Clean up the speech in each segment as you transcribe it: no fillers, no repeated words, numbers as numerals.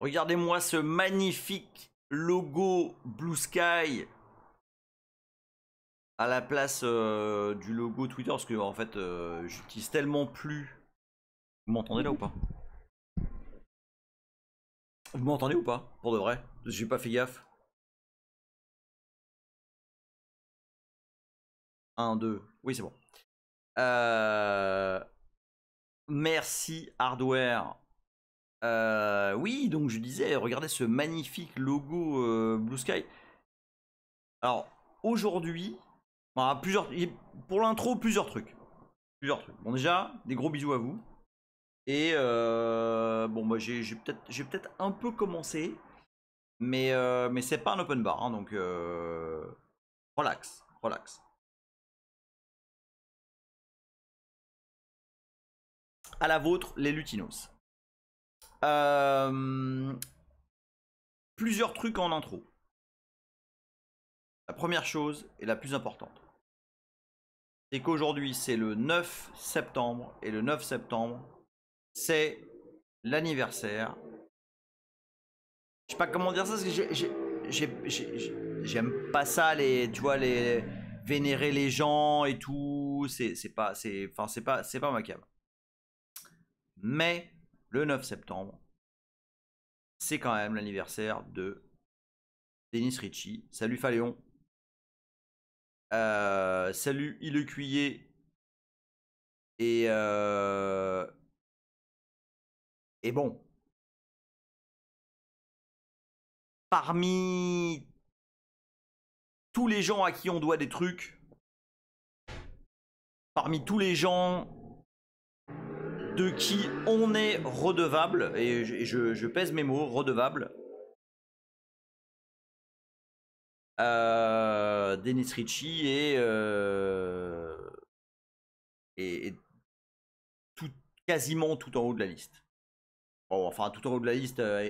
Regardez-moi ce magnifique logo Blue Sky à la place du logo Twitter, parce que en fait j'utilise tellement plus. Vous m'entendez là ou pas? Vous m'entendez ou pas? Pour de vrai? J'ai pas fait gaffe. 1, 2. Oui, c'est bon. Merci Hardware. Oui, donc je disais, regardez ce magnifique logo Blue Sky. Alors, aujourd'hui, bah, pour l'intro, plusieurs trucs. Bon, déjà, des gros bisous à vous. Et bon, bah, j'ai peut-être un peu commencé, mais c'est pas un open bar, hein, donc relax, relax. À la vôtre, les Lutinos. Plusieurs trucs en intro. La première chose et la plus importante, c'est qu'aujourd'hui c'est le 9 septembre et le 9 septembre c'est l'anniversaire. Je sais pas comment dire ça parce que j'aime pas ça, tu vois, les vénérer les gens et tout. C'est pas ma cam. Mais le 9 septembre, c'est quand même l'anniversaire de Denis Ritchie. Salut Faléon. Salut Ilecuyer. Et bon, parmi tous les gens à qui on doit des trucs, parmi tous les gens de qui on est redevable, et je pèse mes mots, redevable, Denis Ritchie est tout, quasiment tout en haut de la liste. Bon, enfin, tout en haut de la liste, à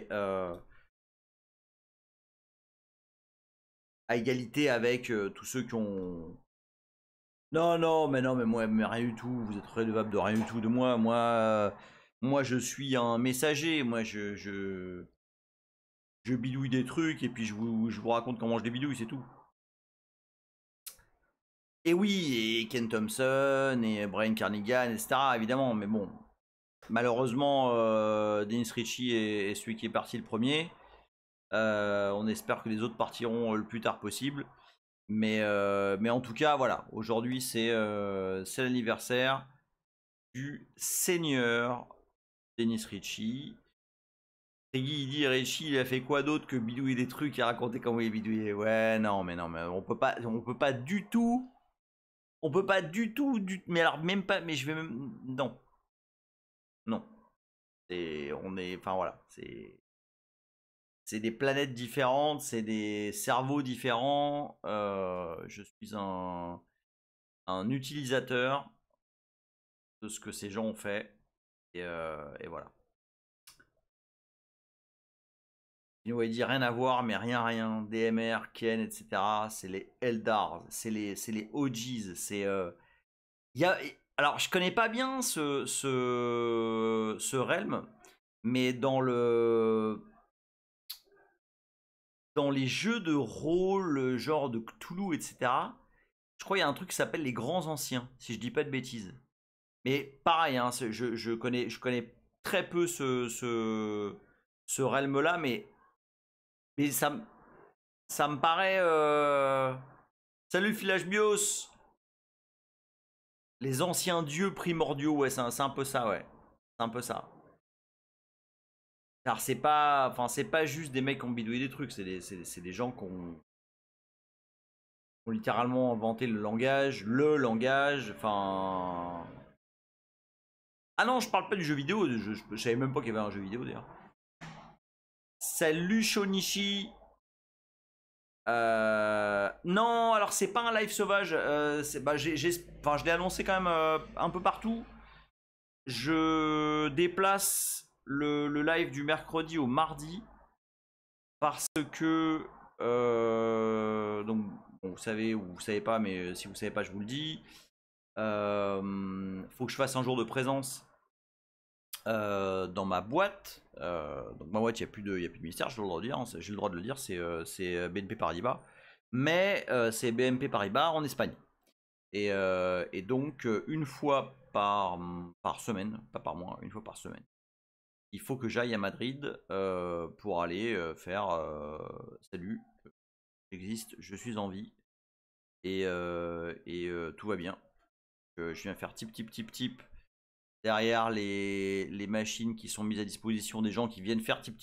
égalité avec tous ceux qui ont... Non, mais moi, mais rien du tout. Vous êtes redevable de rien du tout de moi. Moi, je suis un messager. Moi, je bidouille des trucs et puis je vous raconte comment je les bidouille, c'est tout. Et oui, et Ken Thompson et Brian Carnigan, etc. Évidemment, mais bon, malheureusement, Dennis Ritchie est celui qui est parti le premier. On espère que les autres partiront le plus tard possible. Mais en tout cas, voilà, aujourd'hui c'est l'anniversaire du seigneur Denis Ritchie. Peggy il dit Ritchie il a fait quoi d'autre que bidouiller des trucs et raconter comment il bidouillait. Ouais, non mais on peut pas du tout, mais alors même pas, mais je vais même, non, enfin voilà, c'est des planètes différentes, c'est des cerveaux différents. Je suis un utilisateur de ce que ces gens ont fait. Et voilà. Il dit rien à voir, mais rien. DMR, Ken, etc. C'est les Eldars, c'est les OGs. Alors, je connais pas bien ce realm, mais dans les jeux de rôle, genre de Cthulhu, etc., je crois qu'il y a un truc qui s'appelle les Grands Anciens, si je dis pas de bêtises. Mais pareil, hein, je connais très peu ce realm-là, mais ça me paraît... Salut Filage Bios. Les anciens dieux primordiaux, ouais, c'est un peu ça, ouais. C'est un peu ça. Alors c'est pas juste des mecs qui ont bidouillé des trucs, c'est des gens qui ont littéralement inventé le langage, enfin... Ah non, je parle pas du jeu vidéo, je savais même pas qu'il y avait un jeu vidéo d'ailleurs. Salut Shonichi. Non, alors c'est pas un live sauvage. Je l'ai annoncé quand même un peu partout. Je déplace le live du mercredi au mardi parce que donc bon, vous savez ou vous savez pas, mais si vous savez pas, je vous le dis. Faut que je fasse un jour de présence dans ma boîte. Donc ma boîte, il n'y a plus de mystère, j'ai le droit de le dire, hein, j'ai le droit de le dire, c'est BNP Paribas. Mais c'est BNP Paribas en Espagne. Et donc, une fois par semaine, pas par mois, une fois par semaine, il faut que j'aille à Madrid pour aller faire salut, j'existe, je suis en vie et tout va bien. Je viens faire tip derrière les machines qui sont mises à disposition des gens qui viennent faire tip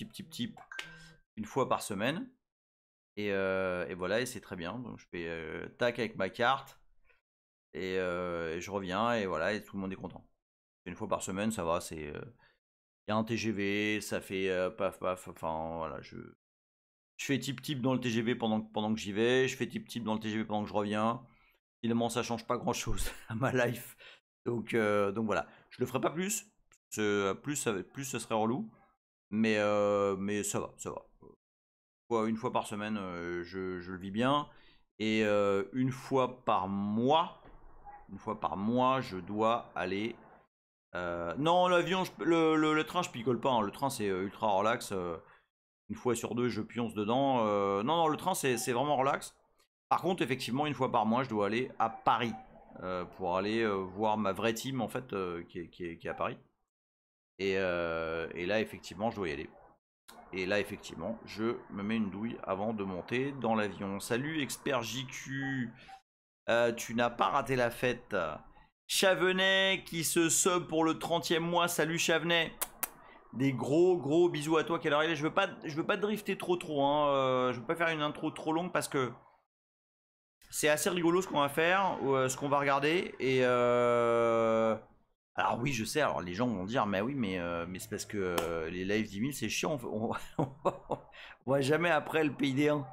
une fois par semaine. Et voilà, et c'est très bien. Donc je fais tac avec ma carte et je reviens et voilà, et tout le monde est content. Une fois par semaine, ça va, c'est il y a un TGV, ça fait paf paf, enfin voilà, je fais tip dans le TGV pendant que j'y vais, je fais tip dans le TGV pendant que je reviens. Finalement, ça change pas grand chose à ma life. Donc voilà, je le ferai pas plus, plus ce serait relou, mais ça va, ça va. Une fois par semaine, je le vis bien, et une fois par mois, je dois aller. Non, l'avion, le train, je picole pas, hein. Le train, c'est ultra relax. Une fois sur deux, je pionce dedans. Non, le train, c'est vraiment relax. Par contre, effectivement, une fois par mois, je dois aller à Paris pour aller voir ma vraie team, en fait, qui est à Paris. Et là, effectivement, je dois y aller. Et là, effectivement, je me mets une douille avant de monter dans l'avion. Salut, expert JQ. Tu n'as pas raté la fête. Chavenet qui se sub pour le 30e mois. Salut Chavenet. Des gros bisous à toi. Quelle heure il est? Je veux pas drifter trop, hein. Je veux pas faire une intro trop longue parce que c'est assez rigolo ce qu'on va faire, ce qu'on va regarder. Et alors oui, je sais. Alors les gens vont dire, mais oui, mais c'est parce que les live 10 000 c'est chiant. On voit jamais après le PID1.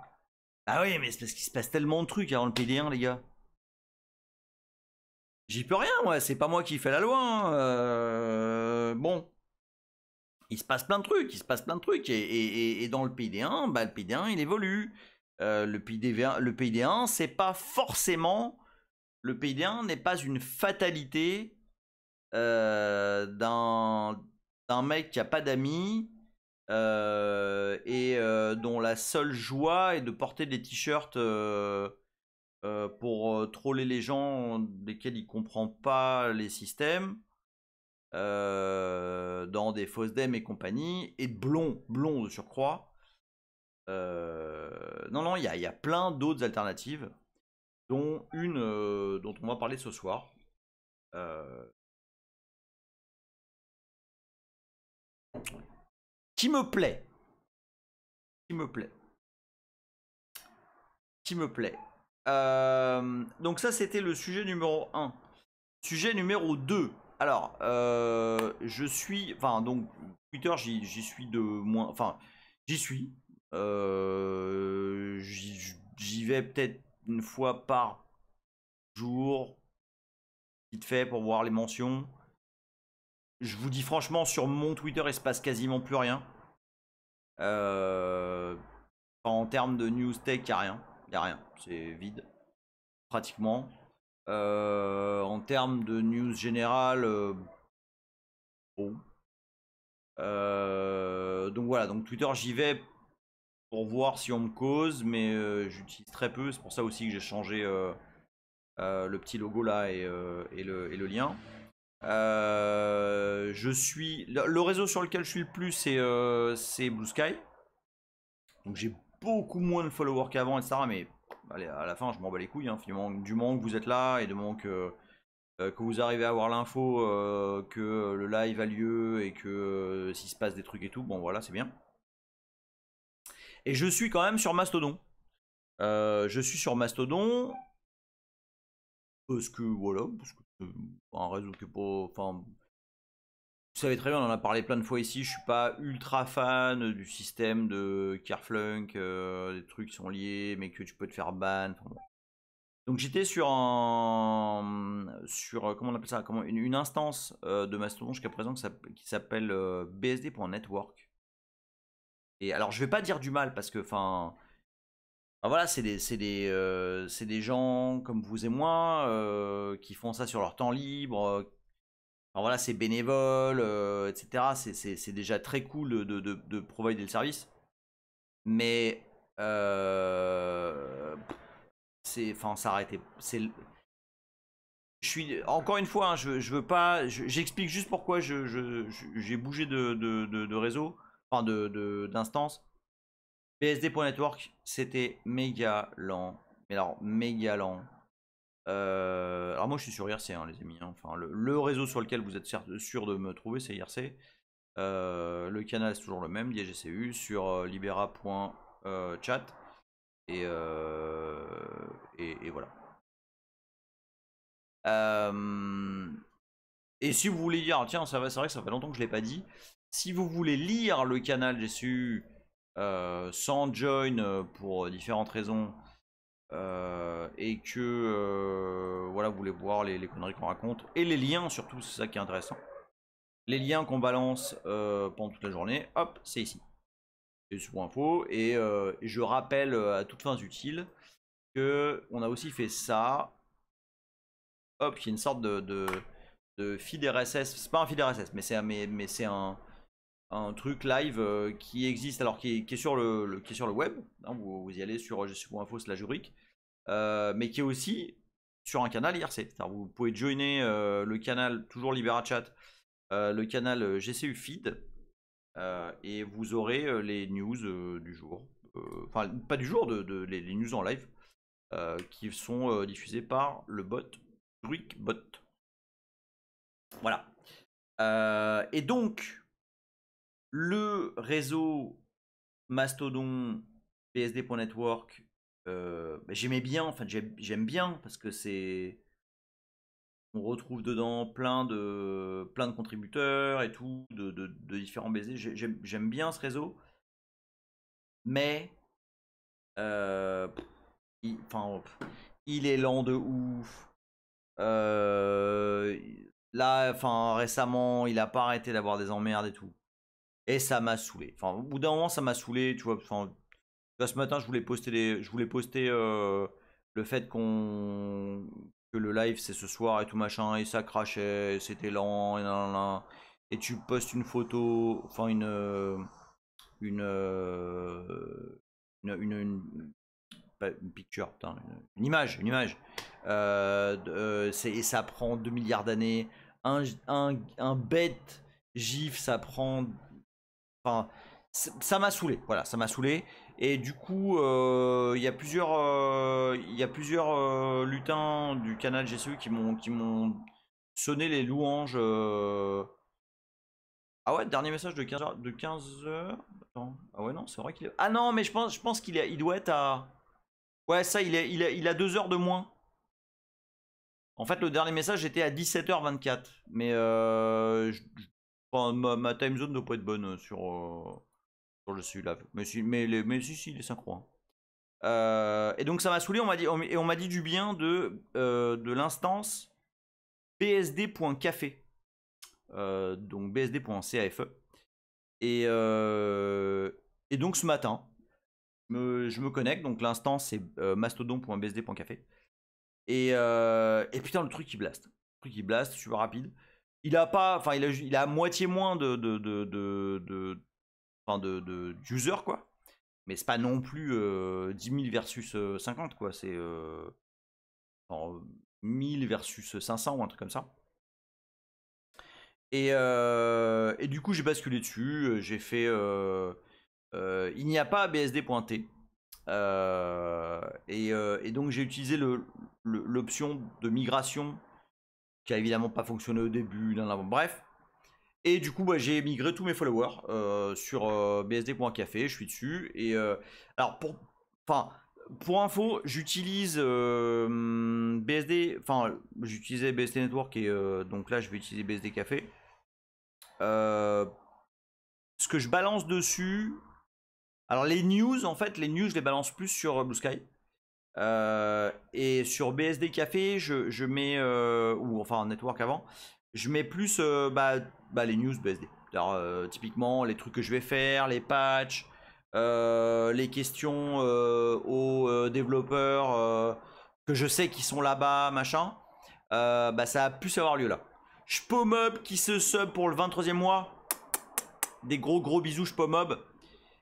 Ah oui, mais c'est parce qu'il se passe tellement de trucs avant le PID1, les gars. J'y peux rien, moi. C'est pas moi qui fais la loi, hein. Bon. Il se passe plein de trucs, et dans le PID1, bah, le PID1 il évolue. Le PID1, c'est pas forcément. Le PID1 n'est pas une fatalité d'un mec qui a pas d'amis et dont la seule joie est de porter des t-shirts pour troller les gens desquels il comprend pas les systèmes. Dans des fausses dèmes et compagnie, et de blond de surcroît. Non, il y a plein d'autres alternatives, dont une dont on va parler ce soir. Qui me plaît. Donc ça, c'était le sujet numéro 1. Sujet numéro 2. Alors, je suis... Enfin, donc, Twitter, j'y suis de moins... Enfin, j'y suis. J'y vais peut-être une fois par jour, vite fait, pour voir les mentions. Je vous dis franchement, sur mon Twitter, il se passe quasiment plus rien. En termes de news tech, il n'y a rien. Il n'y a rien. C'est vide. Pratiquement. En termes de news générale, bon. Donc voilà, donc Twitter, j'y vais pour voir si on me cause, mais j'utilise très peu. C'est pour ça aussi que j'ai changé le petit logo là et le lien. Je suis le réseau sur lequel je suis le plus, c'est Blue Sky. Donc j'ai beaucoup moins de followers qu'avant, etc. Mais allez, à la fin, je m'en bats les couilles. Hein, du moment que vous êtes là et du moment que vous arrivez à avoir l'info, que le live a lieu et que s'il se passe des trucs et tout, bon voilà, c'est bien. Et je suis quand même sur Mastodon. Je suis sur Mastodon parce que voilà, parce que c'est un réseau qui est pas. Enfin, vous savez très bien, on en a parlé plein de fois ici. Je suis pas ultra fan du système de Carflunk, des trucs qui sont liés, mais que tu peux te faire ban. Enfin, bon. Donc j'étais sur comment on appelle ça, une instance de Mastodon jusqu'à présent qui s'appelle BSD.network. Et alors je vais pas dire du mal parce que enfin voilà, c'est des gens comme vous et moi qui font ça sur leur temps libre, Alors voilà, c'est bénévole, etc. C'est déjà très cool de provider le service. Mais enfin, s'arrêter. Encore une fois, hein, je veux pas. J'explique juste pourquoi j'ai bougé de réseau, enfin d'instance. BSD.network, c'était méga lent. Mais alors, méga lent. Alors moi je suis sur IRC, hein, les amis, hein. Enfin, le réseau sur lequel vous êtes sûr de me trouver, c'est IRC. Le canal c'est toujours le même, DGCU sur libera.chat et voilà. Et si vous voulez dire, tiens, c'est vrai que ça fait longtemps que je l'ai pas dit. Si vous voulez lire le canal GCU sans join pour différentes raisons, et que voilà, vous voulez voir les conneries qu'on raconte et les liens surtout, c'est ça qui est intéressant. Les liens qu'on balance pendant toute la journée, hop, c'est ici. C'est sur info et je rappelle à toutes fins utiles que on a aussi fait ça. Hop, qui est une sorte de feed RSS. C'est pas un feed RSS, mais c'est un truc live qui existe, alors qui est sur qui est sur le web. Hein, vous y allez sur gcu.info/rubrique. Mais qui est aussi sur un canal IRC. Vous pouvez joiner le canal, toujours LiberaChat, le canal GCU Feed, et vous aurez les news du jour. Enfin, pas du jour, les news en live, qui sont diffusées par le bot Druikbot. Voilà. Et donc, le réseau Mastodon BSD.network, j'aimais bien, enfin j'aime bien parce que on retrouve dedans plein de contributeurs et tout, de différents BSD. J'aime bien ce réseau, mais il est lent de ouf. Là, enfin récemment, il a pas arrêté d'avoir des emmerdes et tout. Et ça m'a saoulé. Enfin, au bout d'un moment, ça m'a saoulé, tu vois. Enfin, ce matin, je voulais poster le fait que le live c'est ce soir et tout machin, et ça crachait, c'était lent, et nan. Et tu postes une photo, enfin une, euh, pas une picture, putain, une image, et ça prend 2 milliards d'années. Un bête GIF, ça prend. Enfin, ça m'a saoulé. Voilà, ça m'a saoulé. Et du coup, il y a plusieurs lutins du canal GCU qui m'ont sonné les louanges. Ah ouais, dernier message de 15h. De 15h. Attends. Ah ouais, non, c'est vrai qu'il est. Ah non, mais je pense il doit être à. Ouais, ça, il a 2 heures de moins. En fait, le dernier message était à 17h24. Mais ma time zone ne doit pas être bonne sur le celui-là. Mais si, si, il est synchro, hein. Et donc ça m'a saoulé, on m'a dit du bien de l'instance bsd.café. Donc bsd.cafe. Et donc ce matin, je me connecte, donc l'instance c'est mastodon.bsd.café. Et putain, le truc il blast. Super rapide. Il a pas, enfin il a à moitié moins d'user quoi. Mais c'est pas non plus 10 000 versus 50 quoi. C'est 1000 versus 500 ou un truc comme ça. Et du coup j'ai basculé dessus. J'ai fait. Il n'y a pas bsd.t. Et donc j'ai utilisé l'option de migration qui a évidemment pas fonctionné au début. Bref. Et du coup, j'ai migré tous mes followers sur bsd.café, je suis dessus. Et alors, pour info, j'utilise BSD, enfin, j'utilisais BSD Network et donc là, je vais utiliser BSD Café. Ce que je balance dessus, alors les news, en fait, je les balance plus sur Blue Sky. Et sur BSD Café, je mets, ou enfin Network avant, je mets plus les news BSD. Typiquement, les trucs que je vais faire, les patchs, les questions aux développeurs que je sais qui sont là-bas, machin. Ça a pu avoir lieu là. Shpomob qui se sub pour le 23e mois. Des gros bisous Shpomob.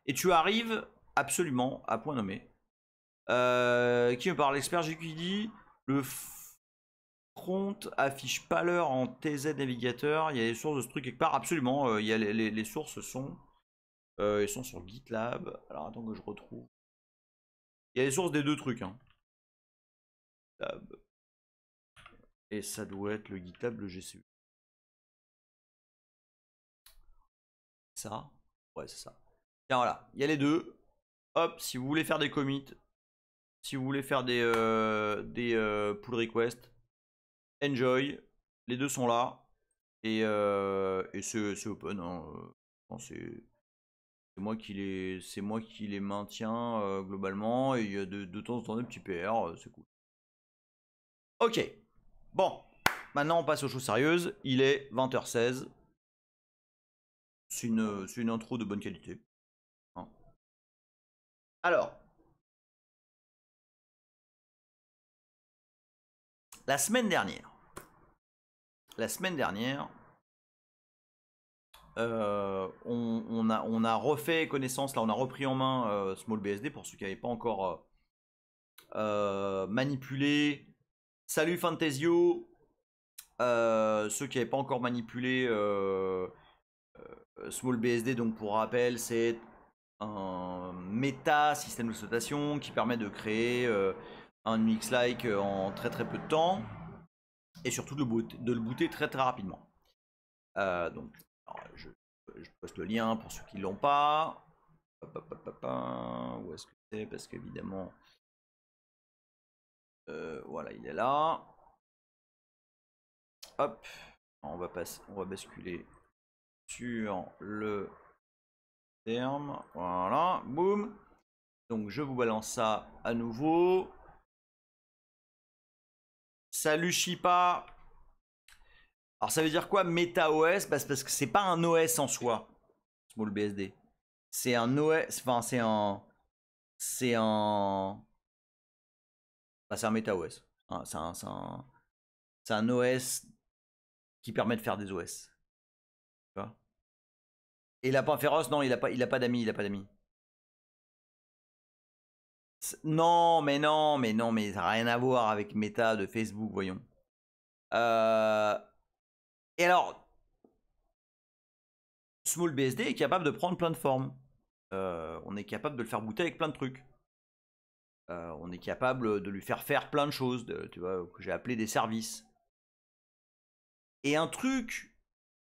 Et tu arrives absolument à point nommé. Qui me parle? L'expert GQD. Le front affiche pas l'heure en TZ navigateur. Il y a les sources de ce truc quelque part. Absolument. Il y a les sources sont... ils sont sur GitLab. Alors attends que je retrouve. Il y a les sources des deux trucs. Hein. Et ça doit être le GitLab, le GCU. Ça? Ouais, c'est ça. Tiens, voilà. Il y a les deux. Hop, si vous voulez faire des commits, si vous voulez faire des pull requests, enjoy. Les deux sont là. Et c'est open. Hein. C'est moi qui les maintiens globalement. Et il y a de temps en temps des petits PR. C'est cool. Ok. Bon. Maintenant, on passe aux choses sérieuses. Il est 20h16. C'est une intro de bonne qualité. Hein. Alors. La semaine dernière, on a refait connaissance, là on a repris en main SmallBSD pour ceux qui n'avaient pas encore manipulé. Salut Fantasio, ceux qui n'avaient pas encore manipulé SmallBSD, donc pour rappel, c'est un méta système d'exploitation qui permet de créer un Unix-like en très peu de temps et surtout de le booter très rapidement. Donc, alors, je poste le lien pour ceux qui ne l'ont pas. Où est-ce que c'est? Parce qu'évidemment, voilà, il est là. Hop, on va basculer sur le terme. Voilà, boum. Donc, je vous balance ça à nouveau. Salut Shipa. Alors ça veut dire quoi MetaOS? Parce que c'est pas un OS en soi, SmallBSD. C'est un OS, enfin c'est un MetaOS. Hein, c'est un OS qui permet de faire des OS. Tu vois? Et Lapin Féroce, non, il a pas d'amis, Non, mais ça n'a rien à voir avec Meta de Facebook, voyons. Et alors, SmallBSD est capable de prendre plein de formes. On est capable de le faire booter avec plein de trucs. On est capable de lui faire plein de choses, tu vois, que j'ai appelé des services. Et un truc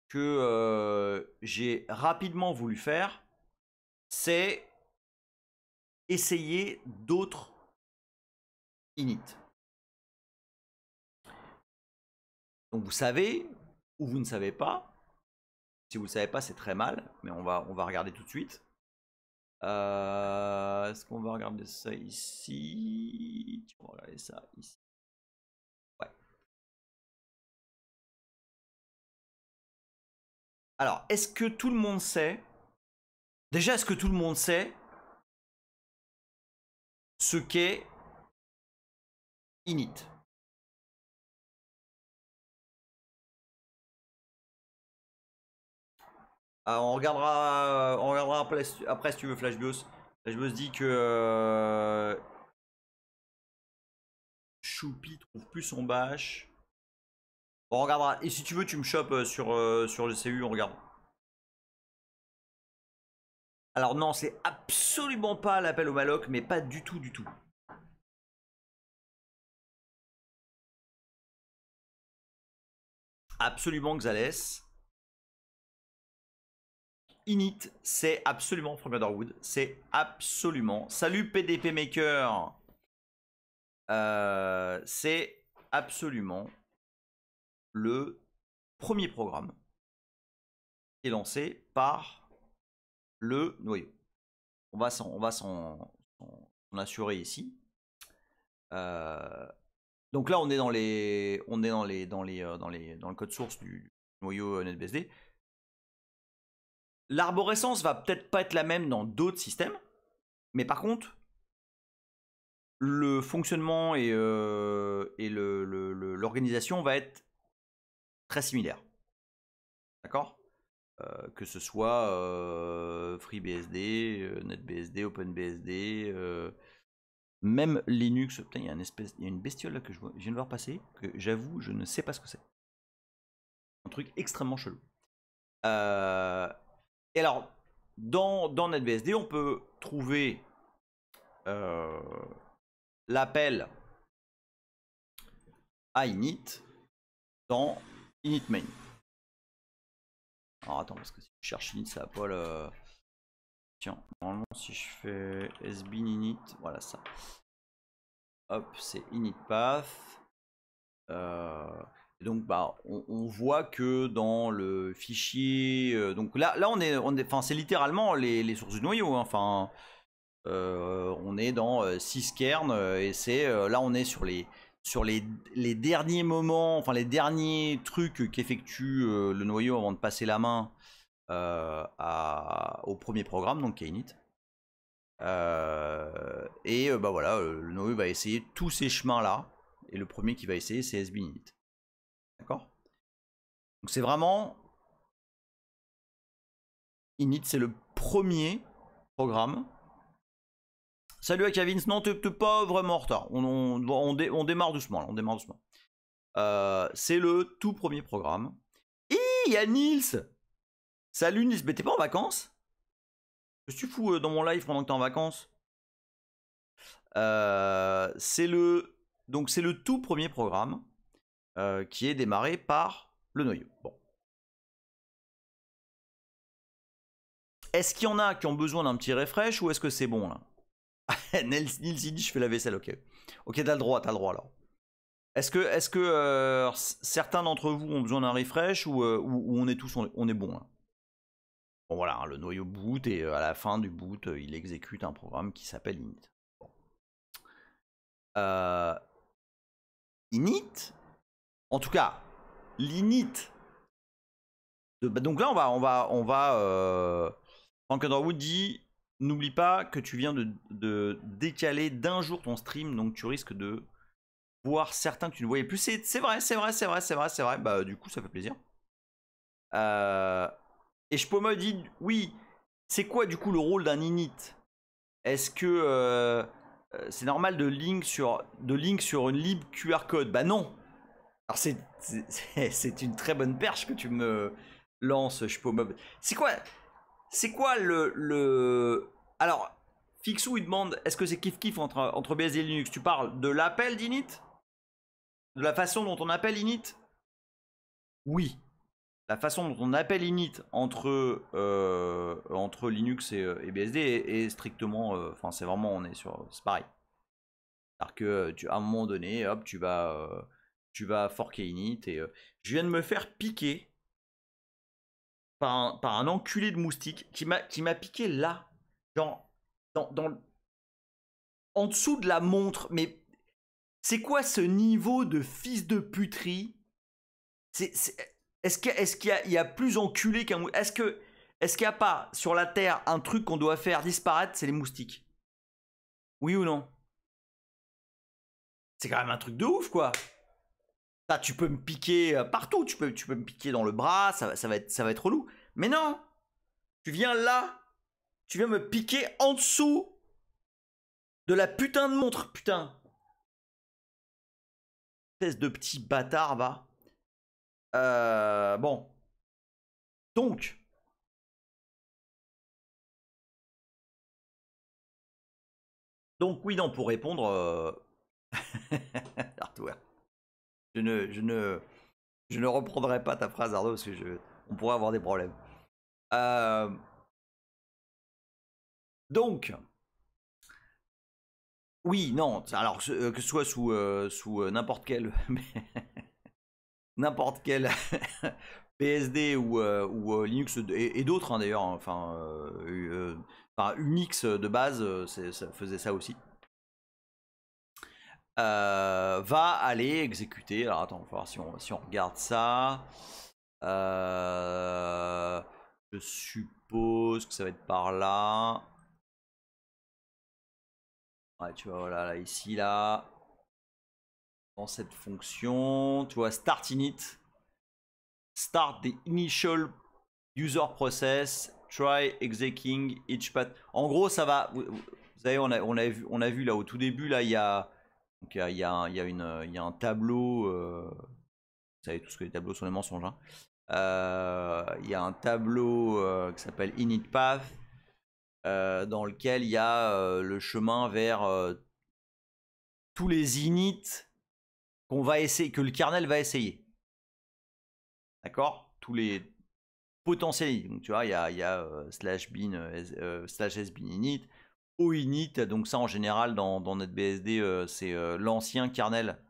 que j'ai rapidement voulu faire, c'est essayer d'autres init. Donc vous savez, ou vous ne savez pas. Si vous ne le savez pas, c'est très mal, mais on va regarder tout de suite. Est-ce qu'on va regarder ça ici? On va regarder ça ici. Ouais. Alors, est-ce que tout le monde sait? Déjà, est-ce que tout le monde sait ce qu'est init? On regardera après si tu veux FlashBIOS. FlashBIOS dit que Choupi trouve plus son bash. On regardera. Et si tu veux, tu me chopes sur le CU, on regarde. Alors non, c'est absolument pas l'appel au malloc, mais pas du tout. Absolument Xales. Init, c'est absolument from Underwood. C'est absolument. Salut PDP Maker. C'est absolument le premier programme qui est lancé par le noyau. On va s'en assurer ici. Donc là, on est dans le code source du noyau NetBSD. L'arborescence va peut-être pas être la même dans d'autres systèmes, mais par contre, le fonctionnement et l'organisation va être très similaire. D'accord? Que ce soit FreeBSD, NetBSD, OpenBSD, même Linux. Putain, il y a une bestiole là que je viens de voir passer, que j'avoue, je ne sais pas ce que c'est. Un truc extrêmement chelou. Et alors, dans NetBSD, on peut trouver l'appel à init dans init main. Alors attends, parce que si je cherche init, ça va pas le... Tiens, normalement si je fais sbin init, voilà ça. Hop, c'est init path. Et donc bah on voit que dans le fichier, donc là on est, enfin c'est littéralement les sources du noyau, hein. Enfin on est dans 6 kerns et c'est là on est sur les derniers moments, enfin les derniers trucs qu'effectue le noyau avant de passer la main au premier programme, donc init. Et bah voilà, le noyau va essayer tous ces chemins là, et le premier qui va essayer c'est sbinit. D'accord? Donc c'est vraiment init, c'est le premier programme. Salut à Kevin, non t'es pas vraiment en retard, on démarre doucement là, on démarre doucement. C'est le tout premier programme. Et il y a Nils. Salut Nils, mais t'es pas en vacances? Qu'est-ce que tu fous dans mon live pendant que t'es en vacances? C'est le tout premier programme qui est démarré par le noyau. Bon. Est-ce qu'il y en a qui ont besoin d'un petit refresh ou est-ce que c'est bon là? Nils il dit je fais la vaisselle, ok. Ok, t'as le droit alors. Est-ce que certains d'entre vous ont besoin d'un refresh ou on est tous on est bon là? Bon voilà, hein, le noyau boot et à la fin du boot, il exécute un programme qui s'appelle init. Bon. Init, en tout cas, l'init. Donc là, on va. Frank Underwood dit, n'oublie pas que tu viens de décaler d'un jour ton stream, donc tu risques de voir certains que tu ne voyais plus. C'est vrai. Bah du coup, ça fait plaisir. Et Shpoma dit, oui, c'est quoi du coup le rôle d'un init? Est-ce que c'est normal de link sur une lib QR code? Bah non. Alors c'est une très bonne perche que tu me lances, Shpoma. C'est quoi le... Alors, Fixou il demande, est-ce que c'est kiff entre BSD et Linux? Tu parles de l'appel d'init? De la façon dont on appelle init? Oui. La façon dont on appelle init entre Linux et BSD est strictement... Enfin, c'est vraiment, on est sur... C'est pareil. C'est-à-dire que à un moment donné, hop, tu vas forker init et... je viens de me faire piquer par un enculé de moustique qui m'a piqué là. Genre, en dessous de la montre. Mais c'est quoi ce niveau de fils de puterie? Est-ce qu'il y a plus enculé qu'un moustique? Est-ce qu'il n'y a pas sur la Terre un truc qu'on doit faire disparaître? C'est les moustiques. Oui ou non? C'est quand même un truc de ouf, quoi. Ça, tu peux me piquer partout. Tu peux me piquer dans le bras. Ça va être relou. Mais non! Tu viens là. Tu viens me piquer en dessous de la putain de montre. Putain. Espèce de petit bâtard, va. Bon. Donc. Donc oui, non, pour répondre... Hardware. Je ne reprendrai pas ta phrase, Arnaud, parce que on pourrait avoir des problèmes. Donc, oui, non, alors que ce soit sous n'importe quel n'importe quel BSD ou Linux et d'autres, hein, d'ailleurs, hein, enfin Unix de base, ça faisait ça aussi. Va aller exécuter. Alors attends, on va voir si on regarde ça. Je suppose que ça va être par là. Ouais, tu vois, voilà, là, ici, là. Dans cette fonction, tu vois, start init. start the initial user process, try executing each path. En gros, ça va. Vous savez, on a vu là au tout début, là, il y a un tableau. Vous savez tout ce que les tableaux sont des mensonges. Hein. Il y a un tableau qui s'appelle init path, dans lequel il y a le chemin vers tous les inits qu'on va essayer, que le kernel va essayer. D'accord? Tous les potentiels. Donc tu vois, il y a slash bin, slash sbin init, o init. Donc ça en général dans NetBSD, c'est l'ancien kernel.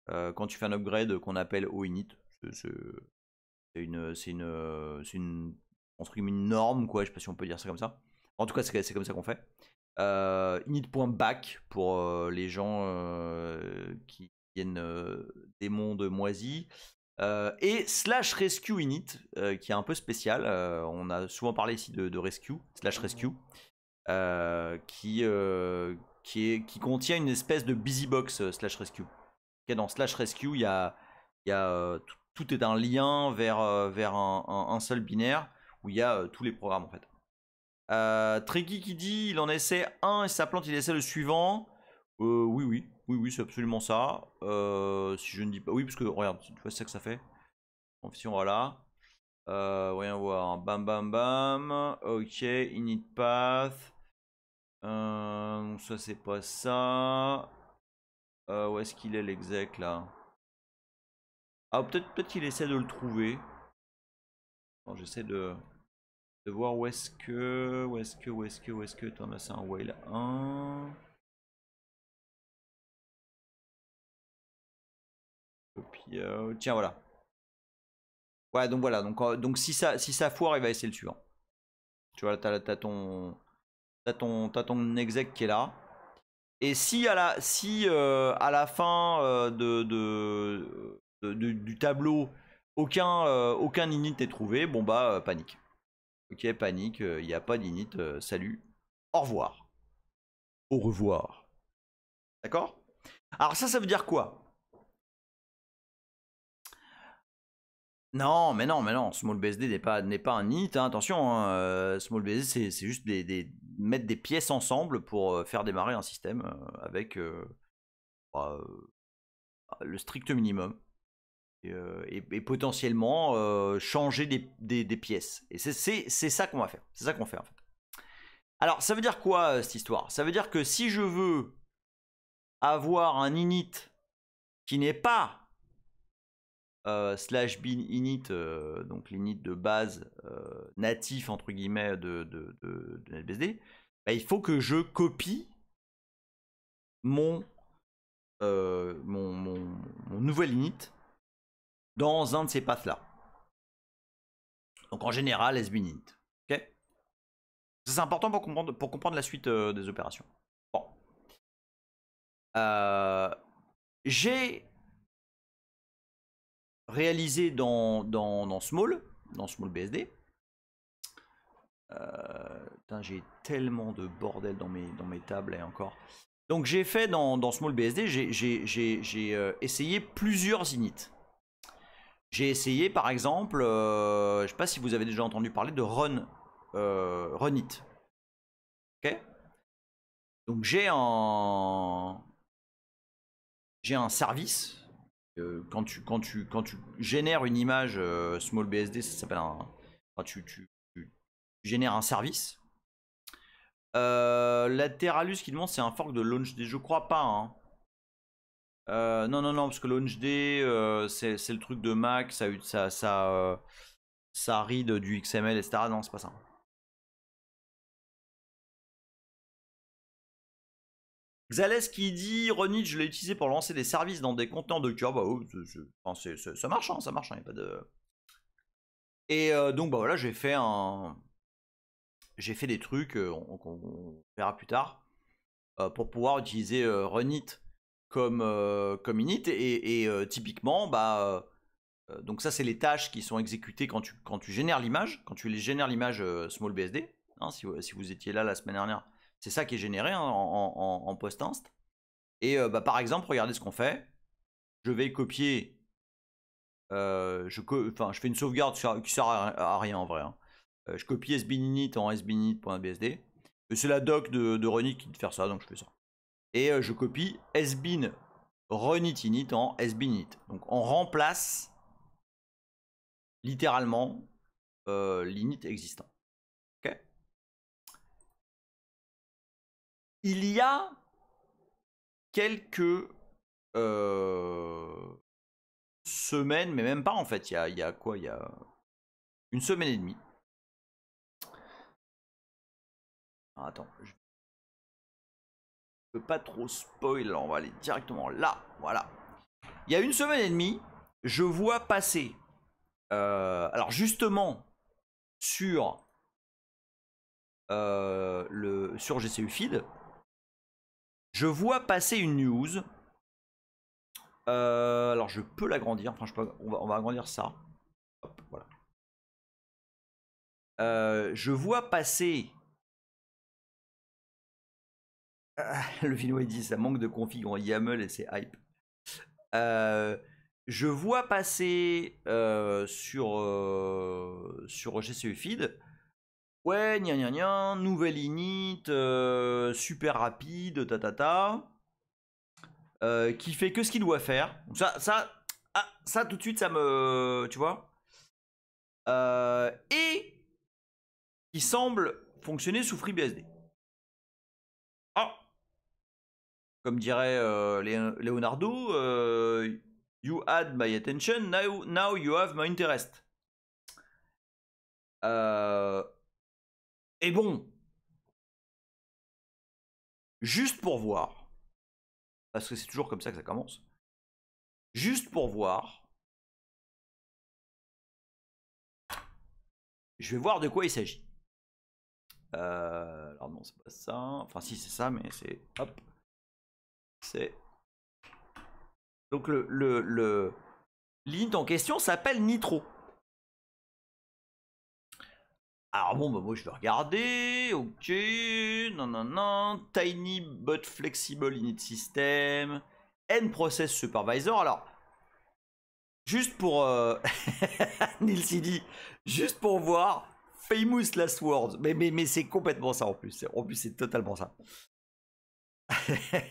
Quand tu fais un upgrade qu'on appelle o init. C'est une norme, quoi. Je sais pas si on peut dire ça comme ça. En tout cas, c'est comme ça qu'on fait. Init.back pour les gens qui viennent des mondes moisis. Et slash rescue init, qui est un peu spécial. On a souvent parlé ici de rescue, slash rescue, qui contient une espèce de busybox slash rescue. Okay, dans slash rescue, il y a tout est un lien vers un seul binaire où il y a tous les programmes en fait. Treggy qui dit il en essaie un et sa plante il essaie le suivant. Oui, c'est absolument ça. Si je ne dis pas. Oui, parce que regarde, tu vois, c'est ça que ça fait. Confession, voilà. Voyons voir. Bam, bam, bam. Ok, init path. Ça, c'est pas ça. Où est-ce qu'il est l'exec là? Ah, peut-être qu'il essaie de le trouver. J'essaie de voir où est-ce que. Attends, là, c'est un while 1. Tiens, voilà. Ouais, donc voilà. Donc si ça foire, il va essayer le suivant. Tu vois, t'as ton exec qui est là. Et si à la fin du tableau, aucun init n'est trouvé, bon bah panique. Ok, panique, il n'y a pas d'init, salut, au revoir. Au revoir. D'accord? Alors ça veut dire quoi? Non, mais non, SmallBSD n'est pas un init, hein, attention, hein, SmallBSD c'est juste mettre des pièces ensemble pour faire démarrer un système avec le strict minimum. Et potentiellement changer des pièces. Et c'est ça qu'on va faire. C'est ça qu'on fait en fait. Alors ça veut dire quoi cette histoire? Ça veut dire que si je veux avoir un init qui n'est pas slash bin init, donc l'init de base natif entre guillemets de NetBSD, bah, il faut que je copie mon nouvel init dans un de ces paths là. Donc en général sbin init. Ok? C'est important pour comprendre la suite des opérations. Bon. J'ai réalisé dans SmallBSD. J'ai tellement de bordel dans mes tables et encore. Donc j'ai fait dans SmallBSD, j'ai essayé plusieurs inits. J'ai essayé par exemple, je ne sais pas si vous avez déjà entendu parler de runit. Ok. Donc j'ai un service. Quand tu génères une image SmallBSD, ça s'appelle tu génères un service. Lateralus qui demande c'est un fork de LaunchD. Je crois pas. Hein. Non, parce que LaunchD c'est le truc de Mac, ça read du XML, etc. Non, c'est pas ça. Xales qui dit Runit, je l'ai utilisé pour lancer des services dans des conteneurs Docker. Bah, ça marche, hein, ça marche. Hein, y a pas de... Et donc, bah voilà, j'ai fait des trucs qu'on verra plus tard pour pouvoir utiliser Runit comme init. Et typiquement, bah, donc ça, c'est les tâches qui sont exécutées quand tu génères l'image, quand tu les génères l'image SmallBSD. Hein, si vous étiez là la semaine dernière, c'est ça qui est généré hein, en post-inst. Et bah, par exemple, regardez ce qu'on fait. Je vais copier je fais une sauvegarde qui sert à rien en vrai. Hein. Je copie sbinit en sbinit.bsd. C'est la doc de runit qui te fait ça, donc je fais ça. Et je copie sbin runit en sbinit. Donc on remplace littéralement l'init existant. Ok. Il y a quelques semaines, mais même pas en fait, il y a quoi? Il y a une semaine et demie. Ah, attends, je peux pas trop spoil, on va aller directement là, voilà. Il y a une semaine et demie, je vois passer, alors justement sur sur GCU Feed, je vois passer une news. Alors je peux l'agrandir, enfin on va agrandir ça. Hop, voilà. Je vois passer. Le Finnois dit ça manque de config en YAML et c'est hype. Je vois passer sur GCU Feed. Ouais, gna gna gna, nouvelle init, super rapide, qui fait que ce qu'il doit faire. Donc ça tout de suite, ça me. Tu vois. Et qui semble fonctionner sous FreeBSD. Ah, comme dirait Leonardo, you had my attention, now you have my interest. Et bon, juste pour voir, parce que c'est toujours comme ça que ça commence, juste pour voir, je vais voir de quoi il s'agit. Alors non, c'est pas ça. Enfin si, c'est ça, mais c'est... Hop. C'est... Donc le l'int en question s'appelle Nitro. Alors bon, bah moi je vais regarder, ok, non, tiny but flexible init system, N-process supervisor. Alors, juste pour Nilsidi, juste pour voir famous last words, mais c'est complètement ça en plus. En plus, c'est totalement ça.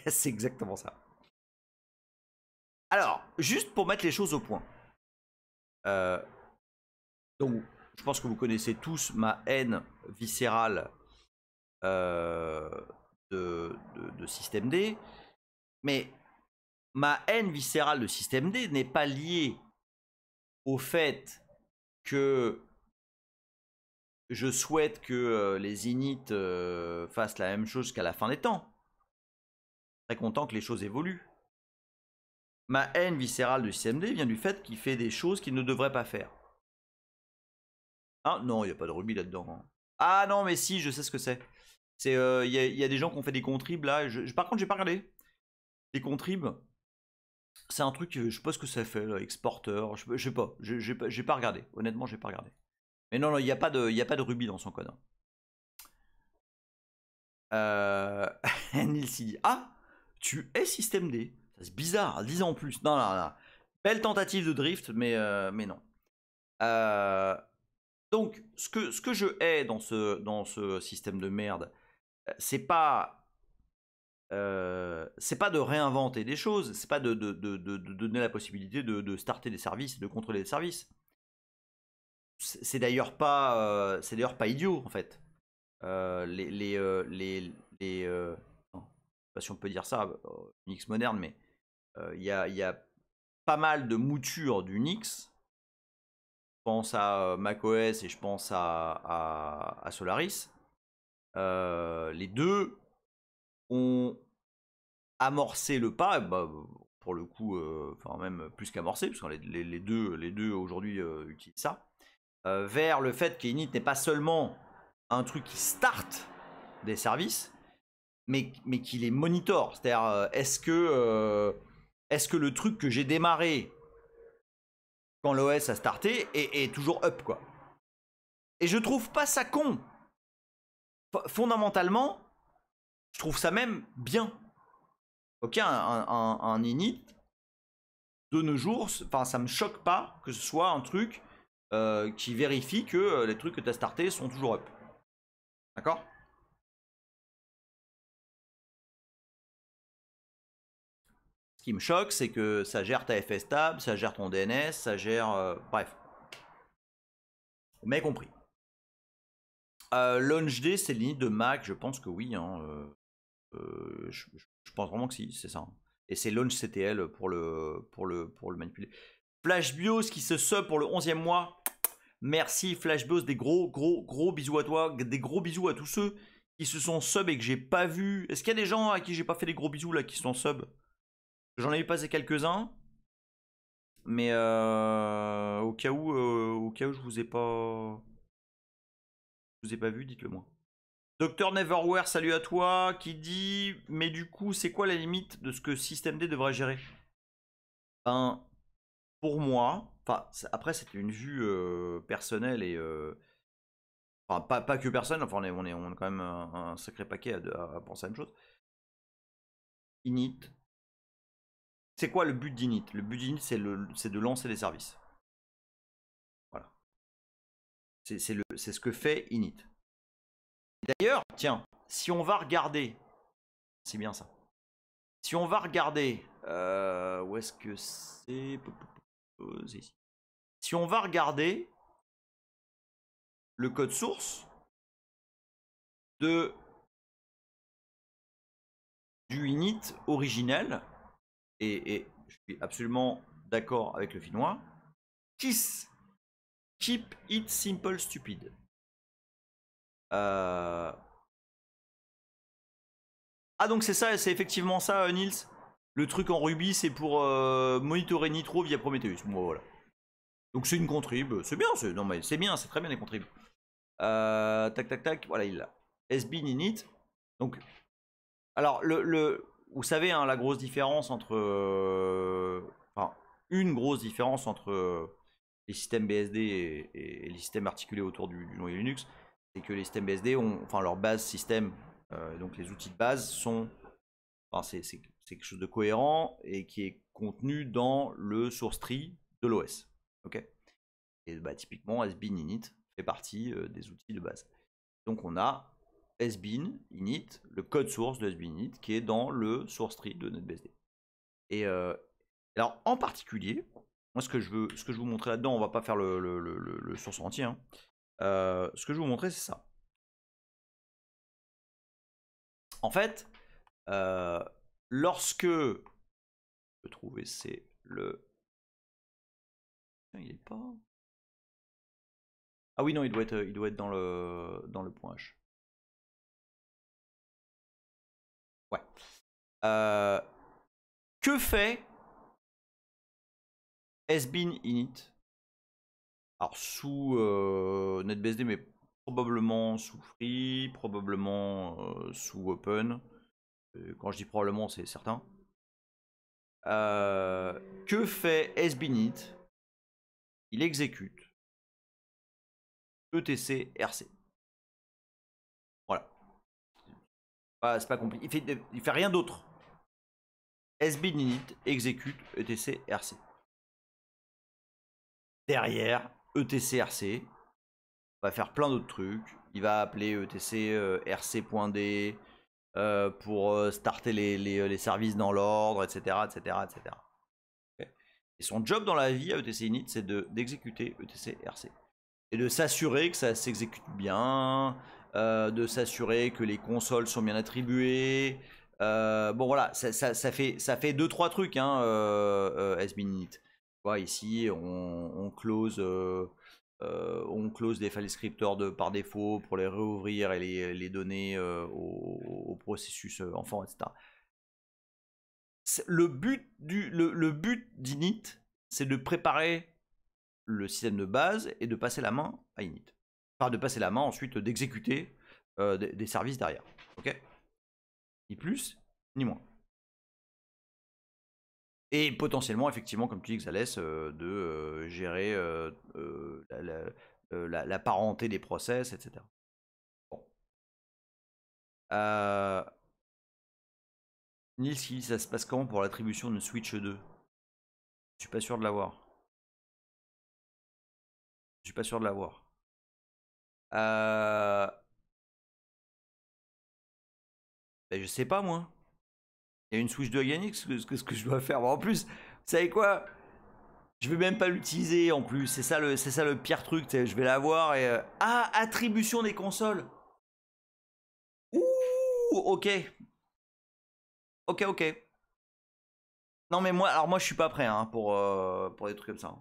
C'est exactement ça. Alors, juste pour mettre les choses au point. Donc, je pense que vous connaissez tous ma haine viscérale de systemd. Mais ma haine viscérale de systemd n'est pas liée au fait que je souhaite que les init fassent la même chose qu'à la fin des temps. Très content que les choses évoluent. Ma haine viscérale de systemd vient du fait qu'il fait des choses qu'il ne devrait pas faire. Ah non, il n'y a pas de Ruby là-dedans. Hein. Ah non, mais si, je sais ce que c'est. C'est y a des gens qui ont fait des contribs là. Par contre, j'ai pas regardé. Les contribs, c'est un truc, je sais pas ce que ça fait, là, exporteur. Je sais pas. J'ai pas regardé. Honnêtement, j'ai pas regardé. Mais non, il n'y a pas de Ruby dans son code. Nils dit ah, tu es systemd. C'est bizarre. 10 ans en plus. Non. Belle tentative de drift, mais non. Donc, ce que je hais dans ce système de merde, c'est pas de réinventer des choses, c'est pas de donner la possibilité de starter des services, de contrôler des services. C'est d'ailleurs pas idiot en fait. Non, je sais pas si on peut dire ça, Unix moderne, mais il y a pas mal de moutures d'Unix. Je pense à macOS et je pense à Solaris. Les deux ont amorcé le pas, bah, pour le coup, enfin même plus qu'amorcé, parce que les deux aujourd'hui utilisent ça, vers le fait qu'Init n'est pas seulement un truc qui start des services, mais qui les monitore. C'est-à-dire, est-ce que le truc que j'ai démarré quand l'OS a starté est toujours up, quoi. Et je trouve pas ça con. Fondamentalement, je trouve ça même bien. Ok, un init de nos jours, enfin, ça me choque pas que ce soit un truc qui vérifie que les trucs que tu as startés sont toujours up. D'accord? Ce qui me choque, c'est que ça gère ta FS tab, ça gère ton DNS, ça gère. Bref. Vous m'avez compris. LaunchD, c'est l'init de Mac, je pense que oui. Hein, je pense vraiment que si, c'est ça. Hein. Et c'est launchctl pour le manipuler. FlashBIOS qui se sub pour le 11e mois. Merci FlashBIOS, des gros bisous à toi, des gros bisous à tous ceux qui se sont sub et que j'ai pas vu. Est-ce qu'il y a des gens à qui j'ai pas fait des gros bisous là qui sont sub? J'en ai eu passé quelques-uns, mais au cas où je vous ai pas vu, dites-le moi. Docteur Neverwhere, salut à toi, qui dit mais du coup c'est quoi la limite de ce que systemd devrait gérer? Ben pour moi, enfin après c'était une vue personnelle et enfin pas que personnelle, enfin on est quand même un sacré paquet à penser à la même chose. Init. C'est quoi le but d'init? Le but d'init c'est de lancer des services. Voilà. C'est ce que fait init. D'ailleurs, tiens, si on va regarder, c'est bien ça. Si on va regarder, où est-ce que c'est ici. Si on va regarder le code source du init originel, et je suis absolument d'accord avec le finnois, KISS, Keep It Simple Stupid. Ah donc c'est ça, c'est effectivement ça, Nils. Le truc en Ruby, c'est pour monitorer Nitro via Prometheus. Bon, voilà. Donc c'est une contrib, c'est bien, non mais c'est bien, c'est très bien les contribs. Tac tac tac, voilà il l'a. SBIN init. Donc, alors vous savez hein, la grosse différence entre, enfin une grosse différence entre les systèmes BSD et les systèmes articulés autour du noyau Linux, c'est que les systèmes BSD ont, enfin leur base système, donc les outils de base sont, enfin c'est quelque chose de cohérent et qui est contenu dans le source tree de l'OS. Ok. Et bah, typiquement, SBIN init fait partie des outils de base. Donc on a SBIN init, le code source de SBIN init, qui est dans le source tree de NetBSD. Et alors en particulier, moi ce que je veux vous montrer là-dedans, on va pas faire le source entier. Hein. Ce que je veux vous montrer, c'est ça. En fait, lorsque je peux trouver, c'est le. Il est pas. Ah oui, non, il doit être dans le point H. Ouais. Que fait SBIN init? Alors sous NetBSD, mais probablement sous Free, probablement sous Open. Quand je dis probablement, c'est certain. Que fait SBIN init? Il exécute ETC RC. Voilà. C'est pas compliqué. Il fait rien d'autre. SBIN init exécute ETC RC. Derrière, ETC RC va faire plein d'autres trucs. Il va appeler ETC RC.d pour starter les services dans l'ordre, etc. etc., etc. Okay. Et son job dans la vie à ETC init, c'est d'exécuter ETC RC. Et de s'assurer que ça s'exécute bien, de s'assurer que les consoles sont bien attribuées. Bon voilà, ça fait 2-3 trucs, hein, SBIN init. Ici, on close les file descriptors par défaut pour les réouvrir et les donner au processus enfant, etc. Le but d'init, c'est de préparer le système de base et de passer la main à init. Enfin, de passer la main ensuite d'exécuter des services derrière. Ok ? Ni plus, ni moins. Et potentiellement, effectivement, comme tu dis, Xalès, de gérer la parenté des process, etc. Bon. Nils, ça se passe comment pour l'attribution de Switch 2 ? Je suis pas sûr de l'avoir. Je suis pas sûr de l'avoir. Ben, je sais pas moi. Il y a une Switch de Yannick, ce que je dois faire. Bon, en plus, vous savez quoi? Je vais même pas l'utiliser en plus. C'est ça le pire truc. Je vais l'avoir et. Ah, attribution des consoles. Ouh, ok. Ok, ok. Non mais moi, alors moi je suis pas prêt hein, pour des trucs comme ça.